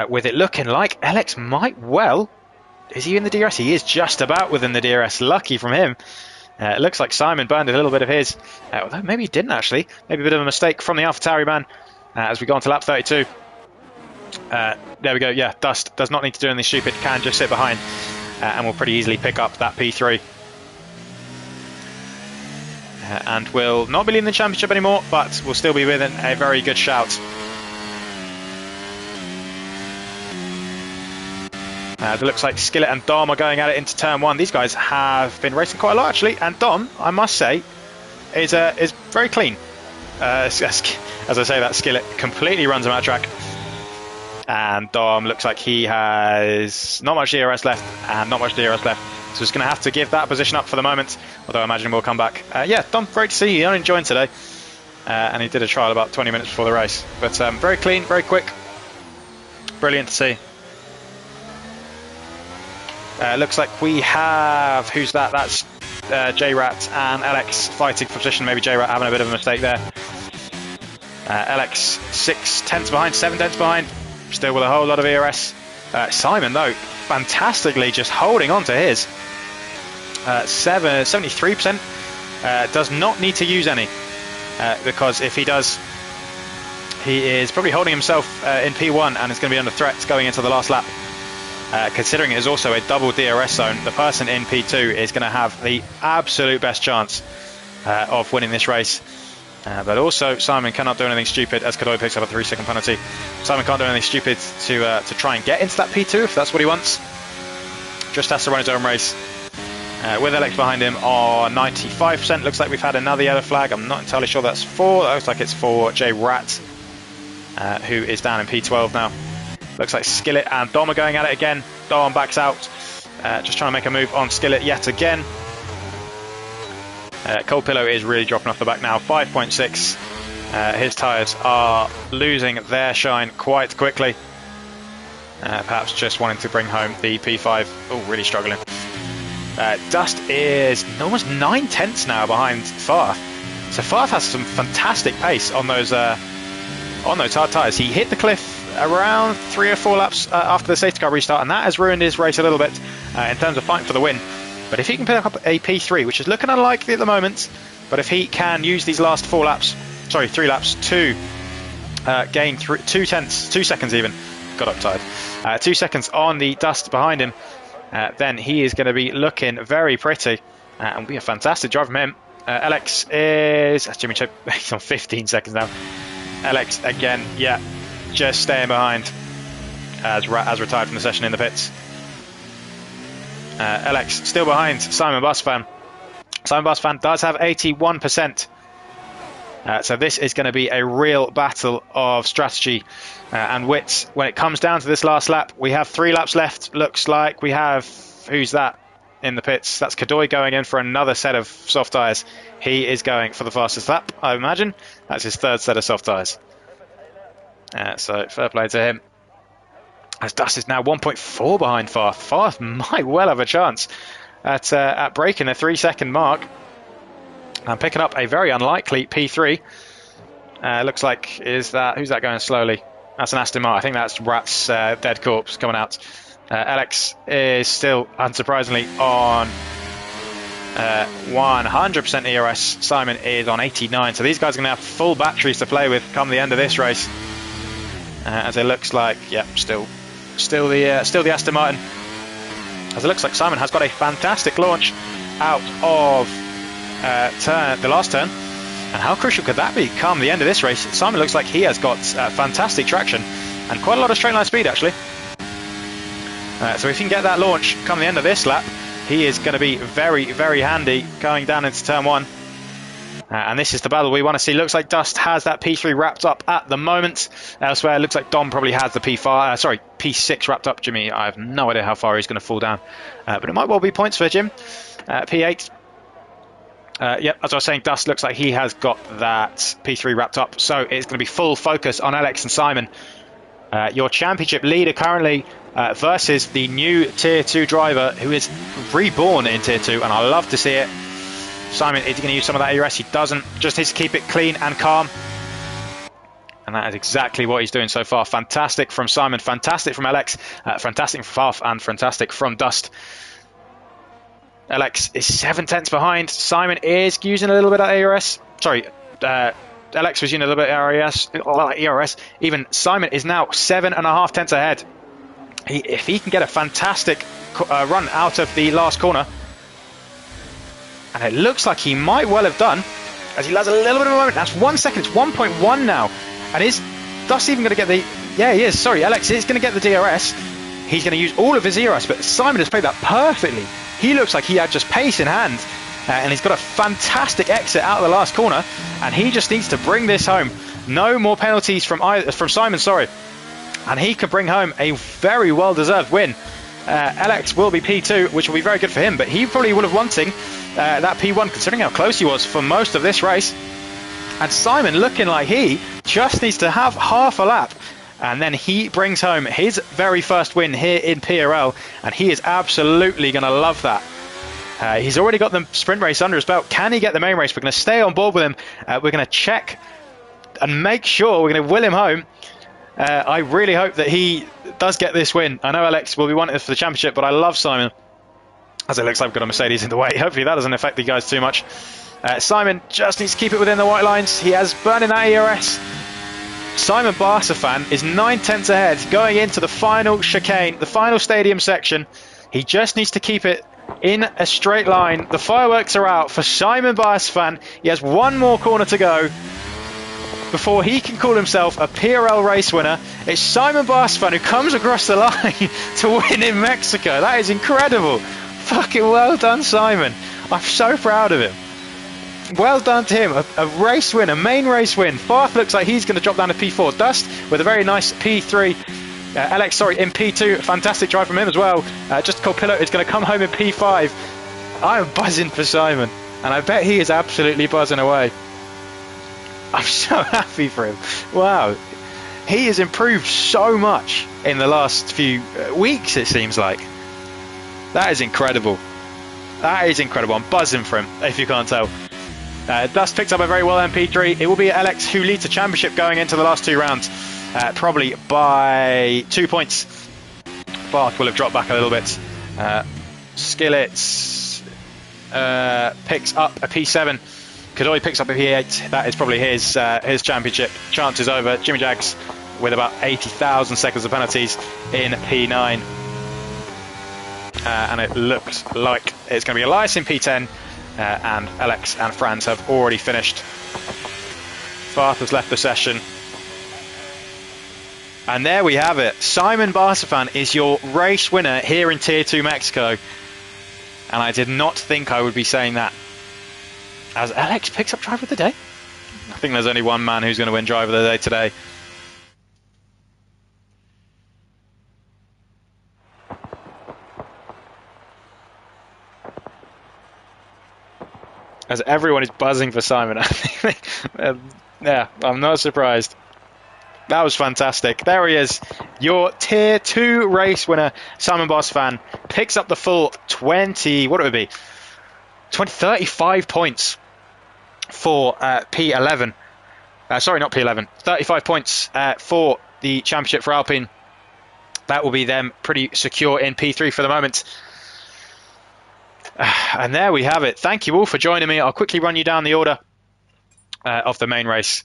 S1: With it looking like Alex might well... Is he in the DRS? He is just about within the DRS. Lucky from him. It looks like Simon burned a little bit of his. Although maybe he didn't actually. Maybe a bit of a mistake from the AlphaTauri man as we go on to lap 32. There we go. Yeah, Dust does not need to do anything stupid. Can just sit behind and will pretty easily pick up that P3. And will not be leading the championship anymore, but will still be within a very good shout. It looks like Skillet and Dom are going at it into turn 1. These guys have been racing quite a lot actually, and Dom, I must say, is very clean. As I say that, Skillet completely runs him out of track, and Dom looks like he has not much DRS left and not much DRS left, so he's going to have to give that position up for the moment, although I imagine we'll come back. Yeah, Dom, great to see you. He only joined today, and he did a trial about 20 minutes before the race, but very clean, very quick, brilliant to see. Looks like we have... Who's that? That's J-Rat and LX fighting for position. Maybe J-Rat having a bit of a mistake there. LX 6 tenths behind, 7 tenths behind. Still with a whole lot of ERS. Simon, though, fantastically just holding on to his. 73%. Does not need to use any. Because if he does, he is probably holding himself in P1 and is going to be under threat going into the last lap. considering it is also a double DRS zone, the person in P2 is going to have the absolute best chance of winning this race. But also, Simon cannot do anything stupid as Kadoy picks up a 3-second penalty. Simon can't do anything stupid to try and get into that P2 if that's what he wants. Just has to run his own race. With Alex behind him on 95%. Looks like we've had another yellow flag. I'm not entirely sure that's for. It looks like it's for Jay Rat, who is down in P12 now. Looks like Skillet and Dom are going at it again. Dom backs out. Just trying to make a move on Skillet yet again. Cold Pillow is really dropping off the back now. 5.6. His tyres are losing their shine quite quickly. Perhaps just wanting to bring home the P5. Oh, really struggling. Dust is almost 9 tenths now behind Farth. So Farth has some fantastic pace on those hard tyres. He hit the cliff around 3 or 4 laps after the safety car restart, and that has ruined his race a little bit in terms of fighting for the win. But if he can pick up a P3, which is looking unlikely at the moment, but if he can use these last 3 laps to gain 2 seconds even, got up tired, 2 seconds on the Dust behind him, then he is going to be looking very pretty and be a fantastic drive from him. Alex is, that's Jimmy Chip, he's on 15 seconds now. Alex again, yeah, just staying behind as retired from the session in the pits. Alex still behind Simon Busfan. Simon Busfan does have 81%. So this is going to be a real battle of strategy and wits. When it comes down to this last lap, we have 3 laps left. Looks like we have, who's that in the pits? That's Kadoy going in for another set of soft tyres. He is going for the fastest lap, I imagine. That's his 3rd set of soft tyres. So fair play to him. As Dust is now 1.4 behind Farth. Farth might well have a chance at breaking the 3-second mark and picking up a very unlikely P3. Looks like, who's that going slowly? That's an Aston Martin. I think that's Rat's dead corpse coming out. Alex is still, unsurprisingly, on 100% ERS. Simon is on 89. So these guys are going to have full batteries to play with come the end of this race. As it looks like, yeah, still the Aston Martin. As it looks like Simon has got a fantastic launch out of the last turn. And how crucial could that be come the end of this race? Simon looks like he has got fantastic traction and quite a lot of straight line speed actually. So if he can get that launch come the end of this lap, he is going to be very, very handy going down into turn 1. And this is the battle we want to see. Looks like Dust has that P3 wrapped up at the moment. Elsewhere, looks like Dom probably has the P6 wrapped up. Jimmy, I have no idea how far he's going to fall down. But it might well be points for Jim. P8. Yep, as I was saying, Dust looks like he has got that P3 wrapped up. So it's going to be full focus on Alex and Simon. Your championship leader currently versus the new Tier 2 driver who is reborn in Tier 2. And I love to see it. Simon is going to use some of that ERS. He doesn't. Just needs to keep it clean and calm. And that is exactly what he's doing so far. Fantastic from Simon. Fantastic from Alex. Fantastic from Farth. And fantastic from Dust. Alex is 7 tenths behind. Simon is using a little bit of ERS. Sorry. Alex was using a little bit of ERS. Even Simon is now 7.5 tenths ahead. If he can get a fantastic run out of the last corner, and it looks like he might well have done, as he has a little bit of a moment. That's 1 second. It's 1.1 now. And is Dust even going to get the... Yeah, he is. Sorry, Alex is going to get the DRS. He's going to use all of his ERS, but Simon has played that perfectly. He looks like he had just pace in hand. And he's got a fantastic exit out of the last corner. And he just needs to bring this home. No more penalties from Simon, sorry. And he could bring home a very well-deserved win. Alex will be P2, which will be very good for him, but he probably would have wanting that P1, considering how close he was for most of this race. And Simon looking like he just needs to have half a lap, and then he brings home his very first win here in PRL, and he is absolutely going to love that. He's already got the sprint race under his belt. Can he get the main race? We're going to stay on board with him. We're going to check and make sure we're going to will him home. I really hope that he does get this win. I know Alex will be wanting this for the championship, but I love Simon. As it looks like we've got a Mercedes in the way. Hopefully that doesn't affect the guys too much. Simon just needs to keep it within the white lines. He has burned in that ERS. Simon Barsafan is 9/10 ahead going into the final chicane, the final stadium section. He just needs to keep it in a straight line. The fireworks are out for Simon Barsafan. He has one more corner to go before he can call himself a PRL race winner. It's Simon Barsafan who comes across the line to win in Mexico. That is incredible. Fucking well done, Simon. I'm so proud of him. Well done to him. A race win, a main race win. Farth looks like he's going to drop down to P4. Dust with a very nice P3. Alex, in P2. Fantastic drive from him as well. Just Colpillo is going to come home in P5. I am buzzing for Simon, and I bet he is absolutely buzzing away. I'm so happy for him. Wow. He has improved so much in the last few weeks, it seems like. That is incredible. That is incredible. I'm buzzing for him, if you can't tell. Dust picks up a very well MP3. It will be Alex who leads the championship going into the last two rounds, probably by 2 points. Barth will have dropped back a little bit. Skillets picks up a P7. Kadoy picks up a P8. That is probably his championship chances over. Jimmy Jags with about 80,000 seconds of penalties in P9. And it looks like it's going to be Elias in P10. And Alex and Franz have already finished. Farth has left the session. And there we have it. Simon Barsafan is your race winner here in Tier 2 Mexico. And I did not think I would be saying that. As Alex picks up driver of the day. I think there's only one man who's going to win driver of the day today. As everyone is buzzing for Simon. Yeah, I'm not surprised. That was fantastic. There he is. Your Tier 2 race winner, Simon Barsafan, picks up the full 35 points for P11. Sorry, not P11. 35 points for the championship for Alpine. That will be them pretty secure in P3 for the moment. And there we have it. Thank you all for joining me. I'll quickly run you down the order of the main race.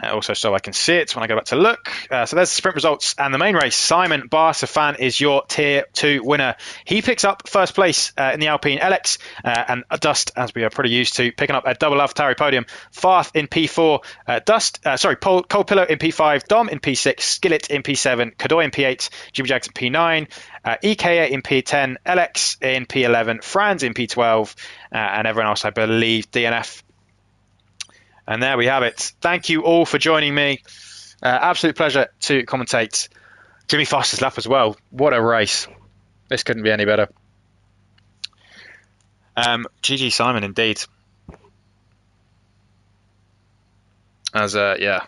S1: Also so I can see it when I go back to look. So there's the sprint results and the main race. Simon Barsafan is your Tier 2 winner. He picks up first place in the Alpine. Alex and Dust, as we are pretty used to, picking up a double AlphaTauri podium. Farth in P4. Colpillo in P5. Dom in P6. Skillet in P7. Kadoy in P8. Jimmy Jags in P9. EKA in P10. Alex in P11. Franz in P12. And everyone else, I believe, DNF. And there we have it. Thank you all for joining me. Absolute pleasure to commentate. Jimmy Foster's lap as well. What a race. This couldn't be any better. GG Simon, indeed. Yeah,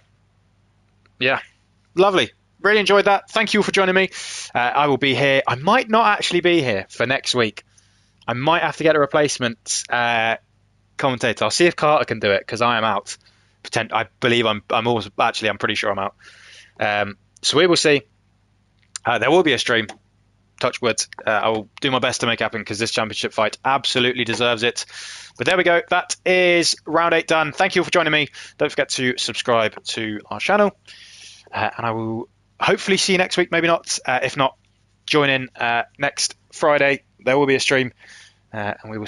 S1: lovely. Really enjoyed that. Thank you all for joining me. I will be here. I might not actually be here for next week. I might have to get a replacement commentator. I'll see if Carter can do it because I am out. I believe I'm pretty sure I'm out. So we will see. There will be a stream. Touch wood. I will do my best to make it happen because this championship fight absolutely deserves it. But there we go. That is round 8 done. Thank you all for joining me. Don't forget to subscribe to our channel. And I will hopefully see you next week. Maybe not. If not, join in next Friday. There will be a stream. And we will